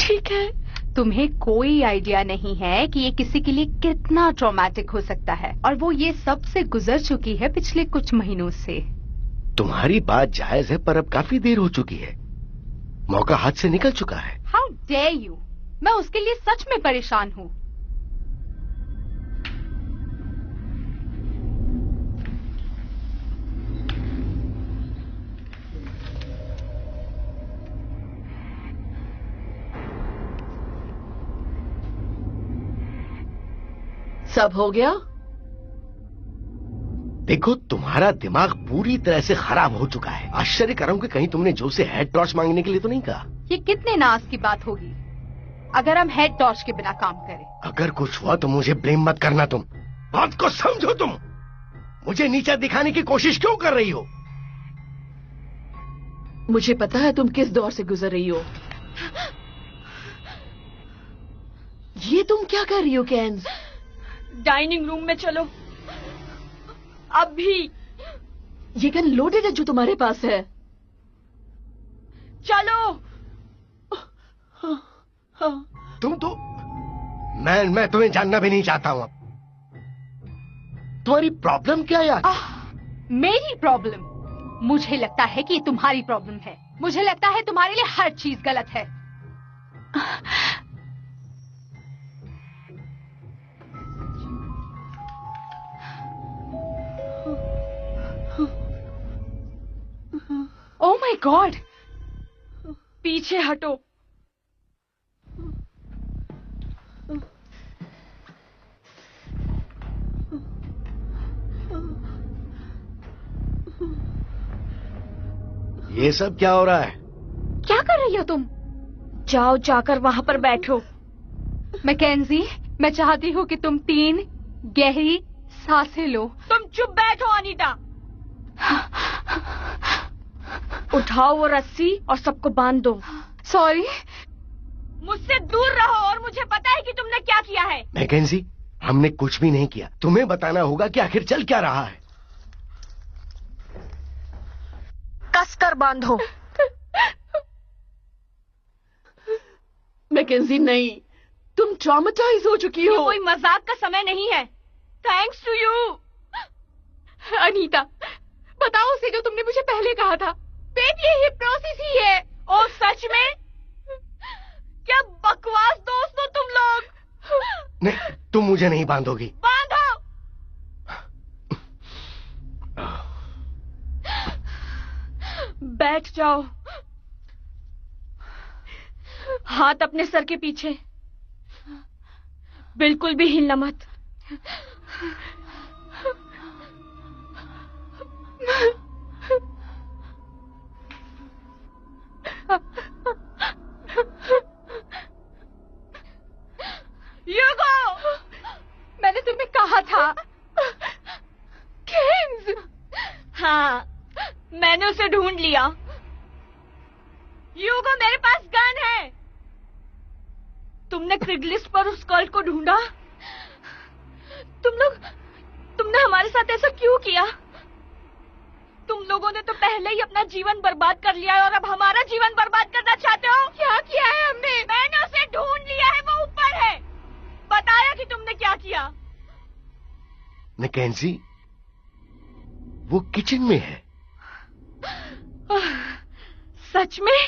ठीक है। तुम्हें कोई आइडिया नहीं है कि ये किसी के लिए कितना ट्रॉमेटिक हो सकता है, और वो ये सब से गुजर चुकी है पिछले कुछ महीनों से। तुम्हारी बात जायज है, पर अब काफी देर हो चुकी है। मौका हाथ से निकल चुका है। How dare you! मैं उसके लिए सच में परेशान हूँ। सब हो गया? देखो, तुम्हारा दिमाग पूरी तरह से खराब हो चुका है। आश्चर्य कर रहा हूं कि कहीं तुमने जो से हेड टॉर्च मांगने के लिए तो नहीं कहा। ये कितने नाज की बात होगी अगर हम हेड टॉर्च के बिना काम करें। अगर कुछ हुआ तो मुझे ब्लेम मत करना। तुम बात को समझो। तुम मुझे नीचा दिखाने की कोशिश क्यों कर रही हो? मुझे पता है तुम किस दौर से गुजर रही हो। ये तुम क्या कर रही हो कैन? डाइनिंग रूम में चलो अभी। ये गन लोडेड है जो तुम्हारे पास है। चलो। तुम तो मैं तुम्हें जानना भी नहीं चाहता हूं। अब तुम्हारी प्रॉब्लम क्या यार? मेरी प्रॉब्लम? मुझे लगता है कि ये तुम्हारी प्रॉब्लम है। मुझे लगता है तुम्हारे लिए हर चीज गलत है। Oh my God! पीछे हटो। ये सब क्या हो रहा है? क्या कर रही हो तुम? जाओ, जाकर वहां पर बैठो। मैकेंजी, मैं चाहती हूँ कि तुम 3 गहरी सांसें लो। तुम चुप बैठो अनीता। उठाओ वो रस्सी और सबको बांध दो। सॉरी। मुझसे दूर रहो और मुझे पता है कि तुमने क्या किया है। मैकेंजी, हमने कुछ भी नहीं किया। तुम्हें बताना होगा कि आखिर चल क्या रहा है। कसकर बांधो। मैकेंजी नहीं, तुम ट्रॉमेटाइज हो चुकी हो। ये कोई मजाक का समय नहीं है। Thanks to you. अनीता, बताओ उसे जो तुमने मुझे पहले कहा था। बेब, ये हिप्नोसिस ही है। ओ सच में? क्या बकवास दोस्त हो तुम लोग। नहीं, तुम मुझे नहीं बांधोगी। बांधो। बैठ जाओ। हाथ अपने सर के पीछे। बिल्कुल भी हिलना मत। ह्यूगो, मैंने तुम्हें कहा था। केन्स। हाँ, मैंने उसे ढूंढ लिया। ह्यूगो, मेरे पास गन है। तुमने क्रिगलिस्ट पर उस कल्ट को ढूंढा? तुमने हमारे साथ ऐसा क्यों किया? तुम लोगों ने तो पहले ही अपना जीवन बर्बाद कर लिया है और अब हमारा जीवन बर्बाद करना चाहते हो? क्या किया है हमने? मैंने उसे ढूंढ लिया है, वो ऊपर है। बताया कि तुमने क्या किया। मैकेंजी, वो किचन में है। सच में?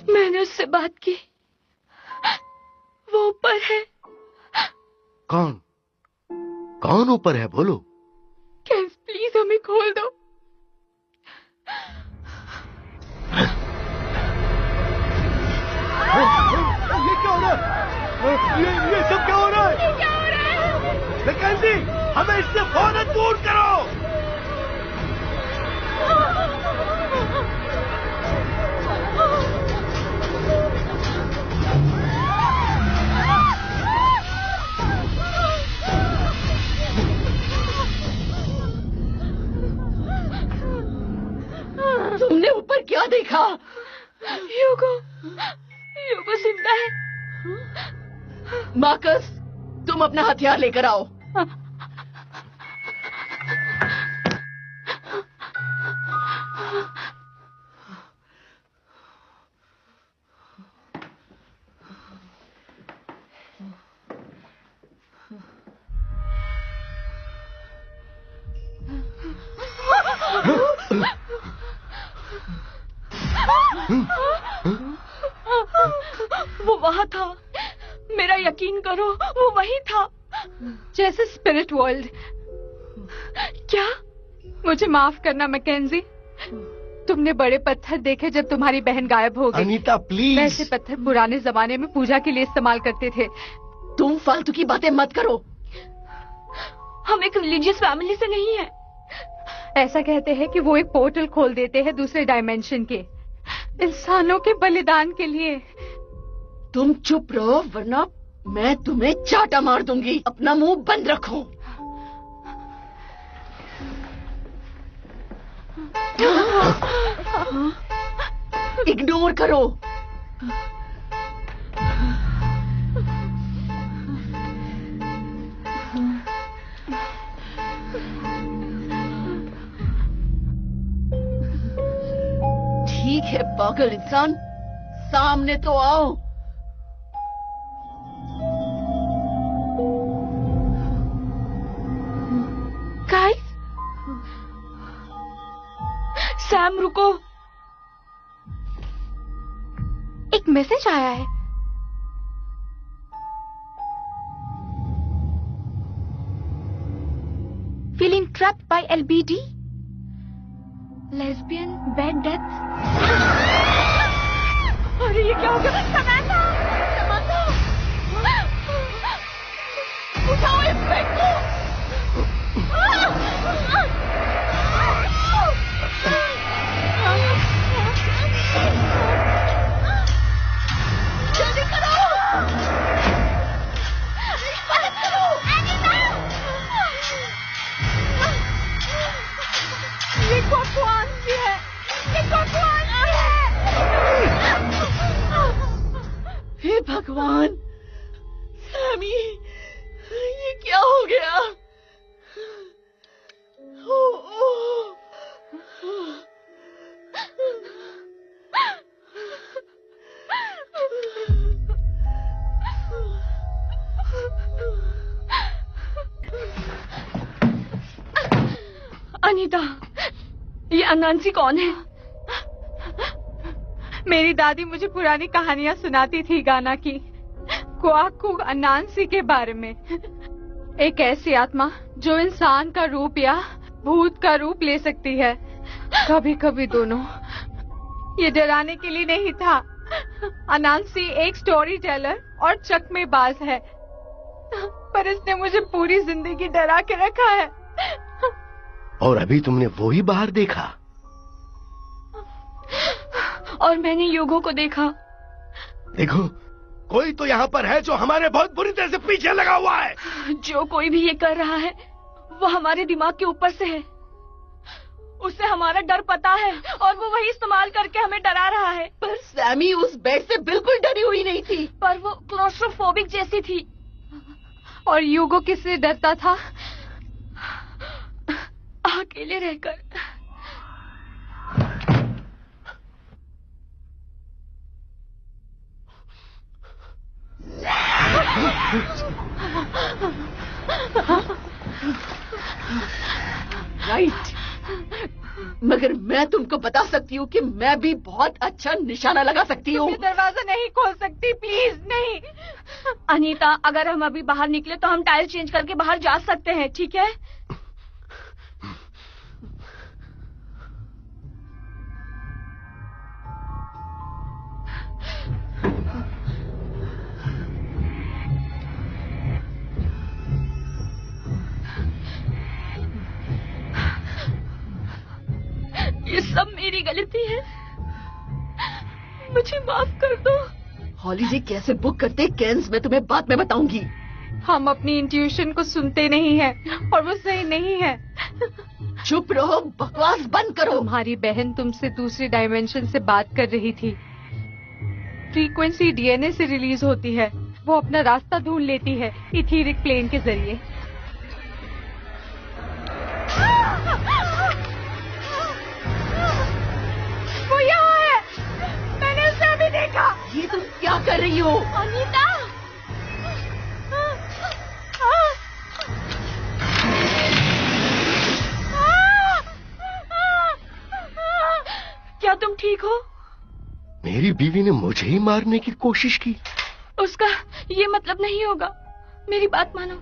मैंने उससे बात की। वो ऊपर है। कौन ऊपर है? बोलो। केन्स, प्लीज हमें खोल दो। ये क्या हो रहा है? ये सब क्या हो रहा है? क्या हो रहा है? मैकेंजी, हमें इससे फौरन दूर करो। तुमने ऊपर क्या देखा? ह्यूगो जिंदा है। मार्कस, तुम अपना हथियार लेकर आओ। वो वहां था। मेरा यकीन करो, वो वही था। जैसे स्पिरिट वर्ल्ड। क्या? मुझे माफ करना मैकेंजी। तुमने बड़े पत्थर देखे जब तुम्हारी बहन गायब हो गई। अनीता, प्लीज। वैसे पत्थर पुराने जमाने में पूजा के लिए इस्तेमाल करते थे। तुम फालतू की बातें मत करो। हम एक रिलीजियस फैमिली से नहीं है। ऐसा कहते हैं कि वो एक पोर्टल खोल देते हैं दूसरे डायमेंशन के, इंसानों के बलिदान के लिए। तुम चुप रहो वरना मैं तुम्हें चाटा मार दूंगी। अपना मुंह बंद रखो। इग्नोर करो। ठीक है पागल इंसान, सामने तो आओ। गाइस, सैम रुको, एक मैसेज आया है। Feeling trapped by LBD? Lesbian bed death. अरे ये क्या हो गया? समांथा! समांथा! उठाओ इस बेड को! जल्दी करो! मदद करो! ये कौन सी है? ये कौन सी है? हे भगवान, सैमी, ये क्या हो गया? अनीता, ये अनांसी कौन है? मेरी दादी मुझे पुरानी कहानियां सुनाती थी गाना की, क्वाकू अनांसी के बारे में। एक ऐसी आत्मा जो इंसान का रूप या भूत का रूप ले सकती है। कभी कभी दोनों। ये डराने के लिए नहीं था। अनांसी एक स्टोरी टेलर और चकमेबाज है, पर इसने मुझे पूरी जिंदगी डरा के रखा है। और अभी तुमने वो ही बाहर देखा? और मैंने युगो को देखा। देखो, कोई तो यहाँ पर है जो हमारे बहुत बुरी तरह से पीछे लगा हुआ है। जो कोई भी ये कर रहा है वो हमारे दिमाग के ऊपर से है। उसे हमारा डर पता है और वो वही इस्तेमाल करके हमें डरा रहा है। पर सैमी उस बेड से बिल्कुल डरी हुई नहीं थी। पर वो क्लोस्ट्रोफोबिक जैसी थी। और युगो किससे डरता था? अकेले रहकर। राइट, मगर मैं तुमको बता सकती हूँ कि मैं भी बहुत अच्छा निशाना लगा सकती हूँ। दरवाजा नहीं खोल सकती, प्लीज नहीं। अनीता, अगर हम अभी बाहर निकले तो हम टाइल चेंज करके बाहर जा सकते हैं, ठीक है? ये सब मेरी गलती है, मुझे माफ कर दो। हॉलीडे कैसे बुक करते कैंस मैं तुम्हें बाद में बताऊंगी। हम अपनी इंट्यूशन को सुनते नहीं हैं और वो सही नहीं है। चुप रहो, बकवास बंद करो। तुम्हारी बहन तुमसे दूसरी डायमेंशन से बात कर रही थी। फ्रीक्वेंसी डीएनए से रिलीज होती है। वो अपना रास्ता ढूंढ लेती है इथीरिक प्लेन के जरिए। वो यहाँ है, मैंने उसे अभी देखा। ये तुम क्या कर रही हो? अनीता, क्या तुम ठीक हो? मेरी बीवी ने मुझे ही मारने की कोशिश की। उसका ये मतलब नहीं होगा, मेरी बात मानो।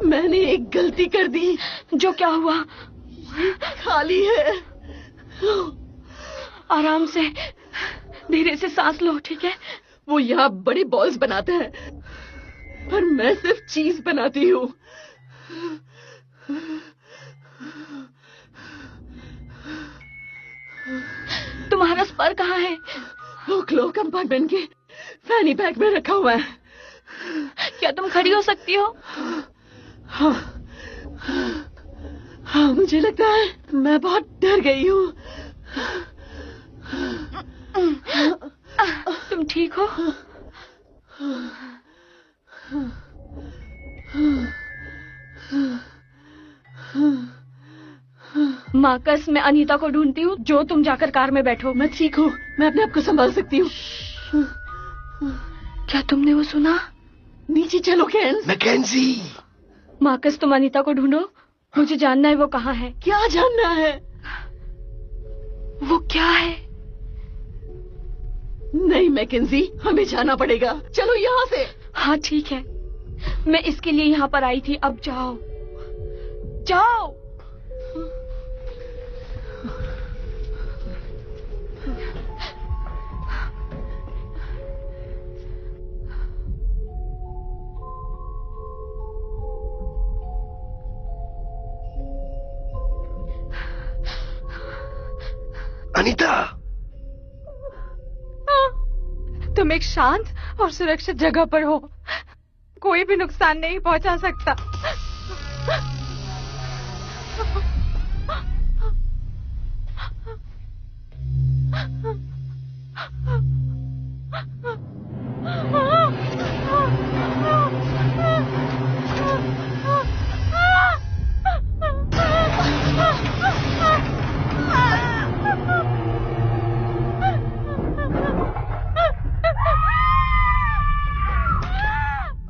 मैंने एक गलती कर दी। जो क्या हुआ? ये खाली है। आराम से, धीरे से सांस लो, ठीक है? वो यहाँ बड़ी बॉल्स बनाते हैं, पर मैं सिर्फ चीज बनाती हूँ। तुम्हारा स्पर कहाँ है? वो क्लो कंपार्टमेंट के फैनी बैग में रखा हुआ है। क्या तुम खड़ी हो सकती हो? हाँ। हाँ, मुझे लगता है मैं बहुत डर गई हूँ। तुम ठीक हो? मार्कस, मैं अनीता को ढूंढती हूँ। जो तुम जाकर कार में बैठो। मैं ठीक हूँ, मैं अपने आप को संभाल सकती हूँ। क्या तुमने वो सुना? नीचे चलो केन्स। मैकेंजी। मार्कस, तुम अनीता को ढूंढो। मुझे जानना है वो कहाँ है। क्या जानना है? वो क्या है? नहीं मैकेंजी, हमें जाना पड़ेगा। चलो यहाँ से। हाँ ठीक है, मैं इसके लिए यहाँ पर आई थी। अब जाओ जाओ। अनीता, तुम एक शांत और सुरक्षित जगह पर हो। कोई भी नुकसान नहीं पहुंचा सकता।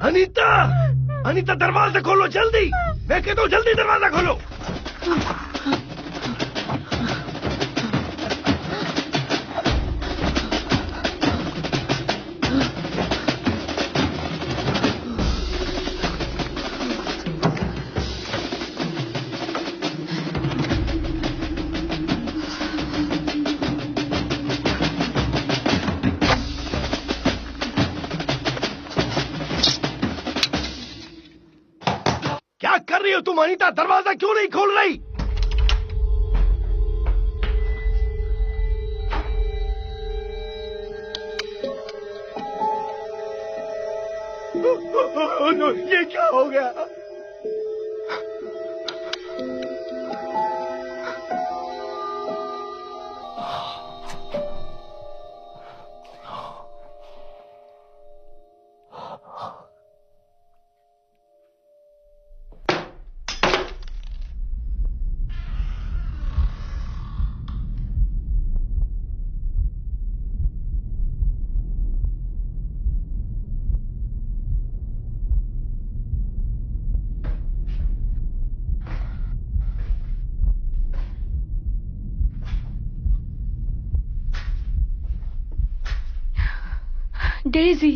अनीता, अनीता दरवाजा खोलो जल्दी। मैं कहता हूँ जल्दी दरवाजा खोलो। क्या कर रही हो तुम अनीता? दरवाजा क्यों नहीं खोल रही? ये क्या हो गया? डेजी,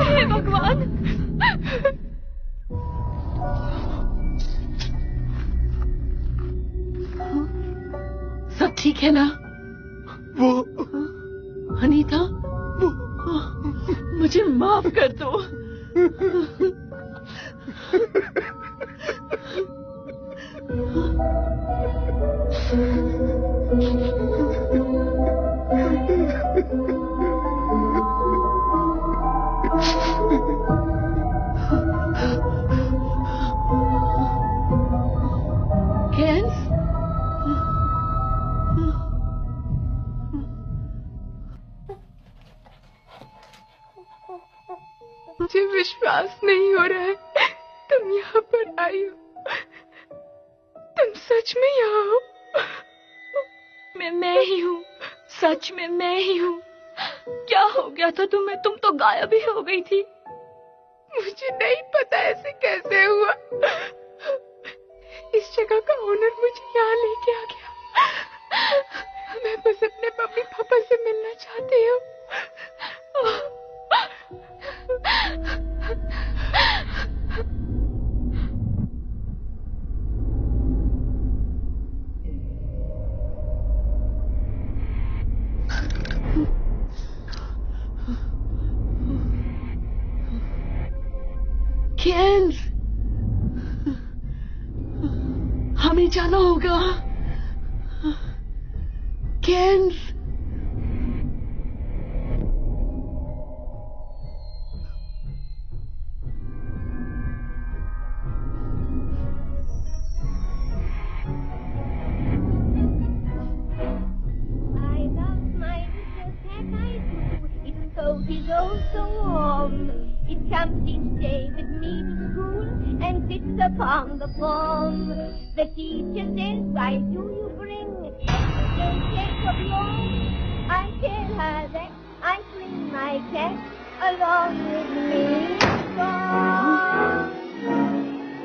हे भगवान। सब ठीक है ना? वो अनीता, मुझे माफ कर दो। केन्स, मुझे विश्वास नहीं हो रहा है तुम यहाँ पर आई हो। तुम सच में यहाँ हो? मैं ही हूँ, सच में मैं ही हूँ। क्या हो गया था तुम्हें? तुम तो गायब ही हो गई थी। मुझे नहीं पता ऐसे कैसे हुआ। इस जगह का ओनर मुझे यहाँ लेके आ गया। मैं बस अपने मम्मी पापा से मिलना चाहती हूँ। केन्स, हमें जाना होगा। Cannes, Is also warm. It comes each day with me to school and sits upon the form. The teacher says, why do you bring a cake of yours? I tell her that I bring my cat along with me.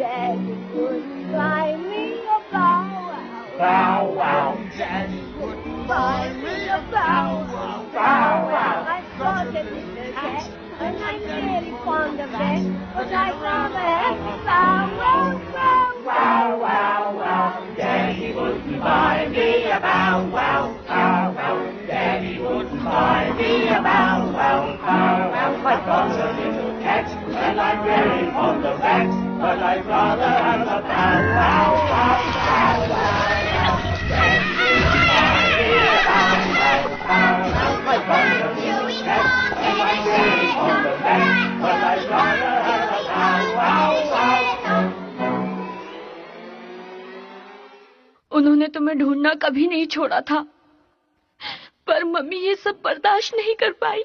Daddy couldn't buy me a bow wow. Bow wow. Daddy couldn't buy me a bow wow. Bow wow. I've got a little cat and I'm very fond of that, but I'd rather have a bow wow. Bow wow. Wow wow. Daddy wouldn't buy me a bow wow. Bow wow. Daddy wouldn't buy me a bow wow. Bow wow. I've got a little cat and I'm very fond of that, but I'd rather have a bow wow. Bow wow. Daddy wouldn't buy me a bow wow. Bow wow. I've got a little cat and I'm very fond of that, but I'd rather have a bow wow. उन्होंने तुम्हें ढूंढना कभी नहीं छोड़ा था, पर mummy ये सब बर्दाश्त नहीं कर पाई।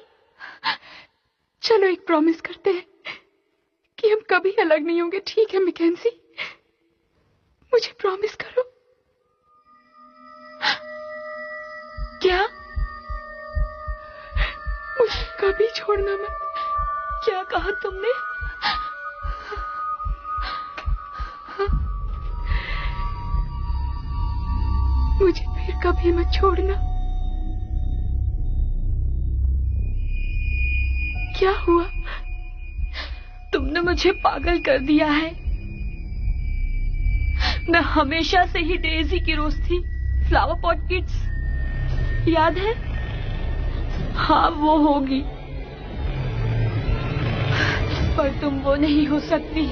चलो एक प्रॉमिस करते हैं कि हम कभी अलग नहीं होंगे, ठीक है मैकेंजी? मुझे प्रॉमिस करो। क्या? मुझे कभी छोड़ना मत। क्या कहा तुमने? मुझे फिर कभी मत छोड़ना। क्या हुआ? तुमने मुझे पागल कर दिया है। मैं हमेशा से ही डेजी की रोज थी। फ्लावर पॉट किड्स याद है? हाँ वो होगी, पर तुम वो नहीं हो सकती।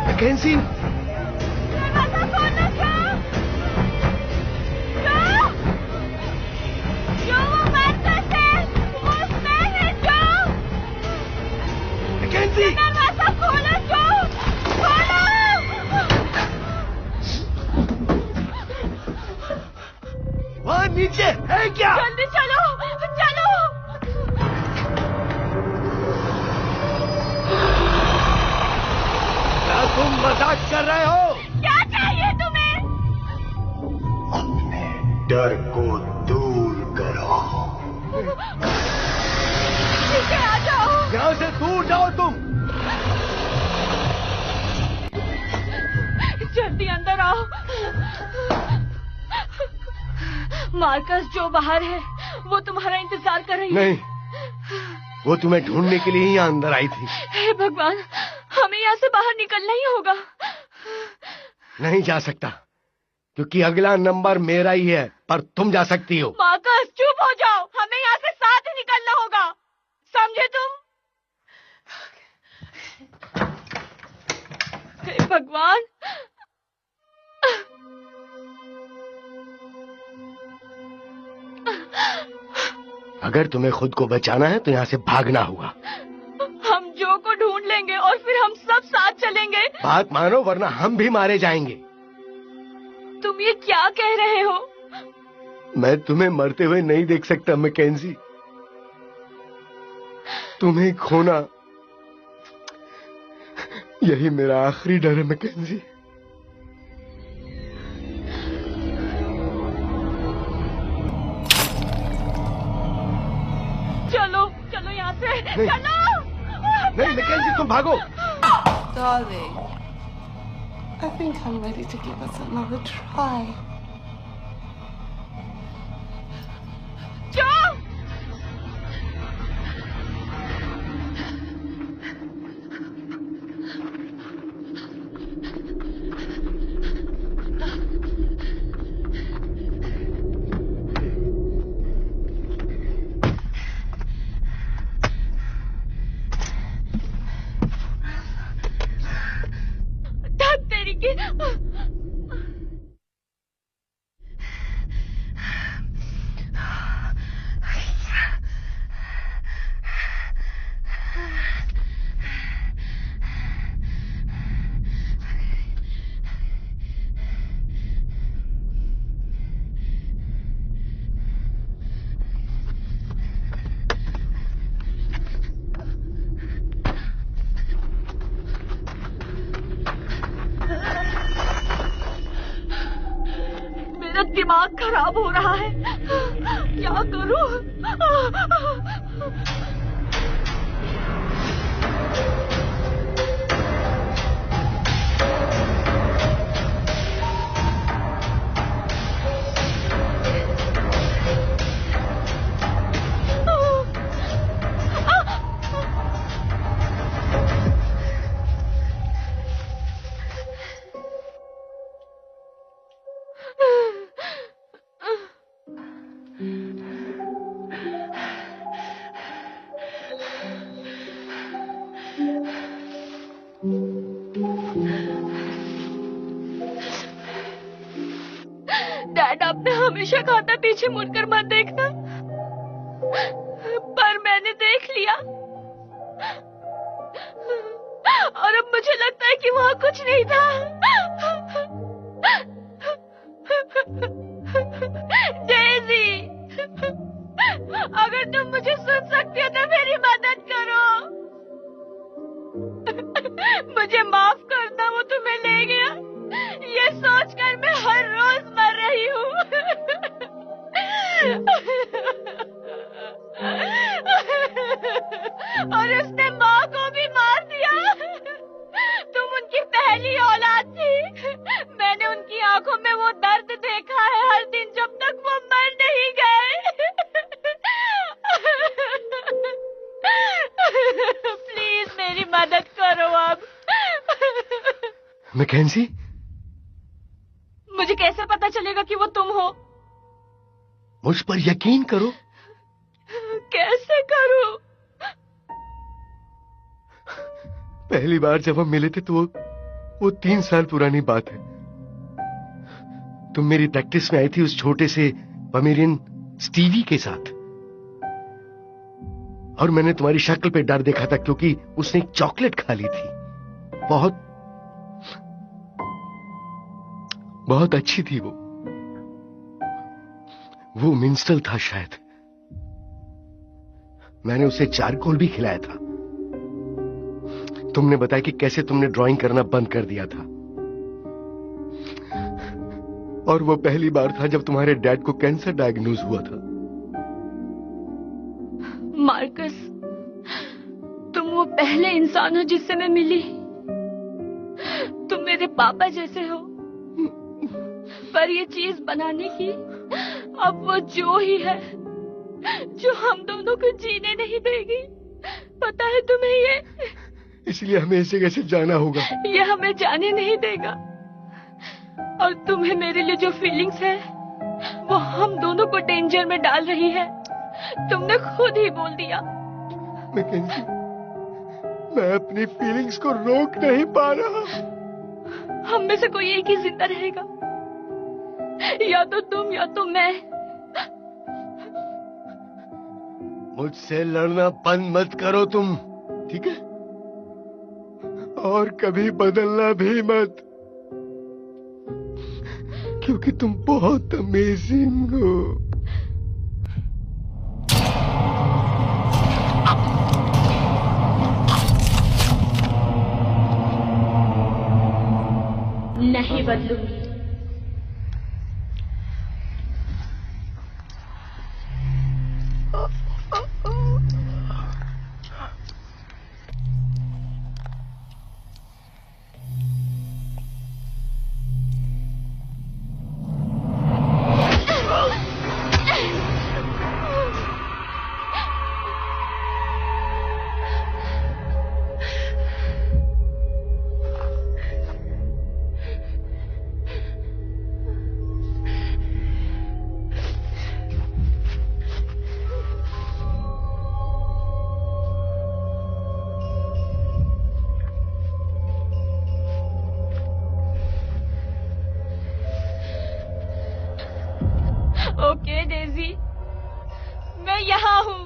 मैकेंजी, वहाँ नीचे है क्या? जल्दी चलो, चलो। क्या तुम मजाक कर रहे हो? क्या चाहिए तुम्हें? अपने डर को दूर करो। नीचे आ जाओ। यहाँ से दूर जाओ तुम। जल्दी अंदर आओ। मार्कस जो बाहर है वो तुम्हारा इंतजार कर रही है। नहीं, वो तुम्हें ढूंढने के लिए ही अंदर आई थी। हे भगवान, हमें यहाँ से बाहर निकलना ही होगा। नहीं जा सकता, क्योंकि अगला नंबर मेरा ही है, पर तुम जा सकती हो। मार्कस चुप हो जाओ, हमें यहाँ से साथ ही निकलना होगा, समझे तुम? हे भगवान, अगर तुम्हें खुद को बचाना है तो यहाँ से भागना होगा। हम जो को ढूंढ लेंगे और फिर हम सब साथ चलेंगे। बात मानो वरना हम भी मारे जाएंगे। तुम ये क्या कह रहे हो? मैं तुम्हें मरते हुए नहीं देख सकता मैकेंजी। तुम्हें खोना यही मेरा आखिरी डर है मैकेंजी। चलो चलो यहाँ से नहीं, चलो। नहीं मैकेंजी तुम भागो। Darling, I think I'm ready to give us another try. जो दिमाग खराब हो रहा है, क्या करूं? डैड, आपने हमेशा कहा था पीछे मुड़कर मत देखना, पर मैंने देख लिया और अब मुझे लगता है कि वहाँ कुछ नहीं था। डेज़ी, अगर तुम मुझे सुन सकती हो तो मेरी मदद करो। मुझे माफ करना, वो तुम्हें ले गया ये सोचकर मैं हर रोज मर रही हूँ। और उसने माँ को भी मार दिया। तुम उनकी पहली औलाद थी। मैंने उनकी आंखों में वो दर्द देखा है हर दिन जब तक वो मर नहीं गए। प्लीज मेरी मदद करो अब। मैकेंजी, मुझे कैसे पता चलेगा कि वो तुम हो? मुझ पर यकीन करो। कैसे करूं? पहली बार जब हम मिले थे तो वो 3 साल पुरानी बात है। तुम मेरी प्रैक्टिस में आई थी उस छोटे से पमेरियन स्टीवी के साथ, और मैंने तुम्हारी शक्ल पे डर देखा था क्योंकि उसने एक चॉकलेट खा ली थी। बहुत अच्छी थी वो मिंस्टल था शायद। मैंने उसे चारकोल भी खिलाया था। तुमने बताया कि कैसे तुमने ड्राइंग करना बंद कर दिया था, और वो पहली बार था जब तुम्हारे डैड को कैंसर डायग्नोज हुआ था। मार्कस, तुम वो पहले इंसान हो जिससे मैं मिली। तुम मेरे पापा जैसे हो, पर ये चीज बनाने की अब वो जो ही है जो हम दोनों को जीने नहीं देगी। पता है तुम्हें ये? इसलिए हमें इस जगह से जाना होगा। ये हमें जाने नहीं देगा, और तुम्हें मेरे लिए जो फीलिंग्स है वो हम दोनों को डेंजर में डाल रही है। तुमने खुद ही बोल दिया। मैकेंजी, मैं अपनी फीलिंग्स को रोक नहीं पा रहा। हम में से कोई एक ही जिंदा रहेगा। या तो तुम या तो मैं। मुझसे लड़ना बंद मत करो तुम, ठीक है? और कभी बदलना भी मत, क्योंकि तुम बहुत अमेजिंग हो। नहीं बदलूंगी। ओके डेजी, मैं यहाँ हूँ।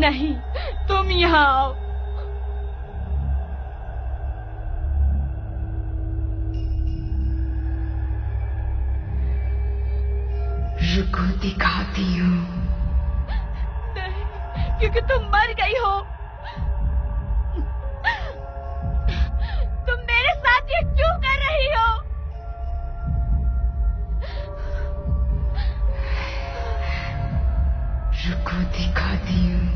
नहीं, तुम यहाँ आओ। रुको दिखाती हूँ। नहीं, क्योंकि तुम मर गई हो। तुम मेरे साथ ये क्यों कर रही हो? रुको दिखाती हूँ।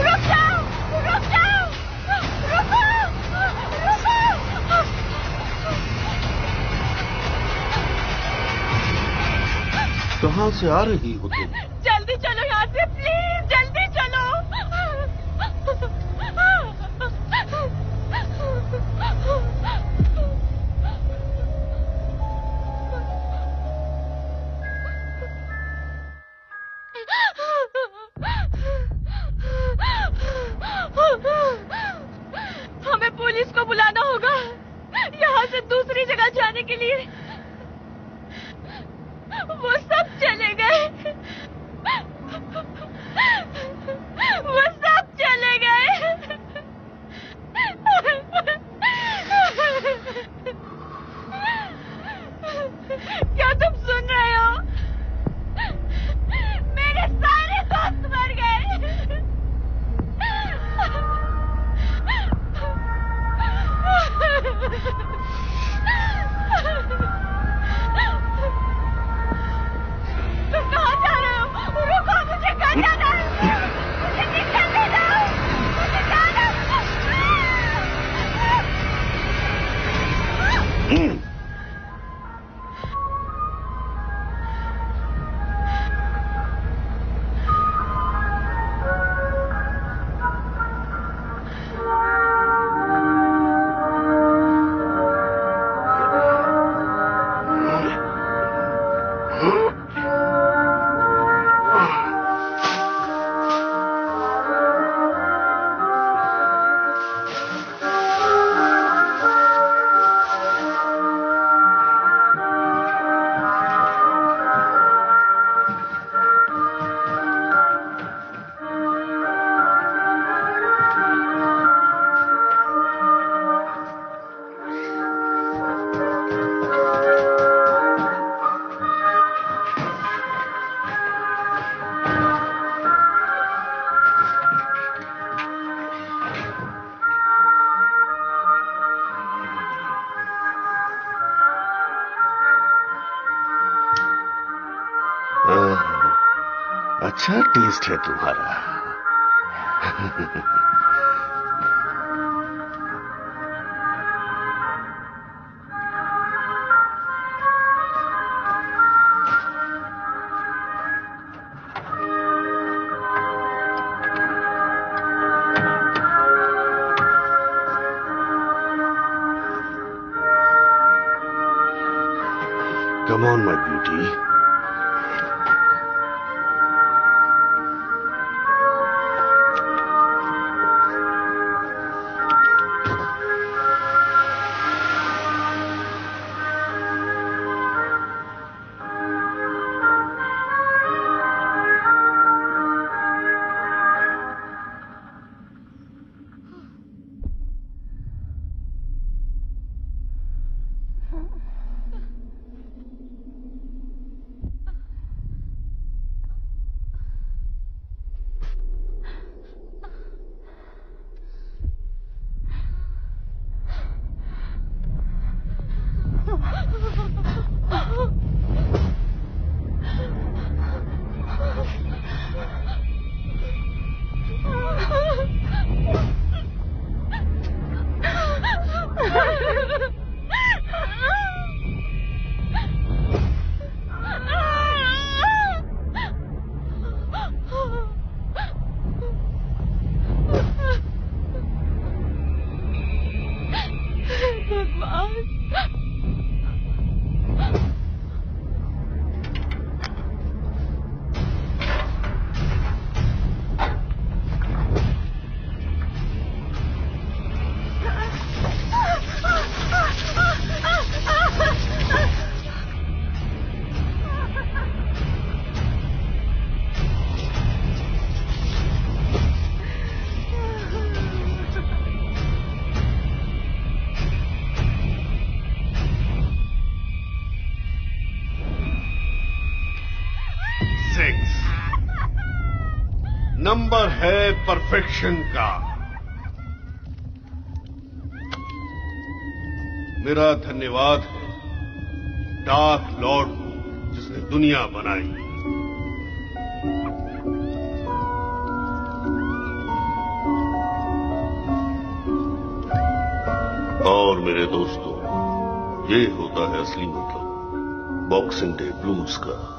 रुक जाओ, रुक जाओ, रुको, रुको। कहाँ से आ रही हो तुम? जल्दी चलो यहाँ से, प्लीज जल्दी चलो। हमें पुलिस को बुलाना होगा यहाँ से दूसरी जगह जाने के लिए। वो सब चले गए, वो सब चले गए। क्या तुम सुन रहे हो? मेरे सारे दोस्त मर गए। तुम कहाँ जा रहे हो? रुको, मुझे घर जाना है। मुझे निकलने दो, मुझे जाना अच्छा टेस्ट है तुम्हारा। Come on, my beauty. 6। Number है परफेक्शन का। मेरा धन्यवाद है डार्क लॉर्ड को जिसने दुनिया बनाई। और मेरे दोस्तों, ये होता है असली मतलब बॉक्सिंग डे ब्लूज का।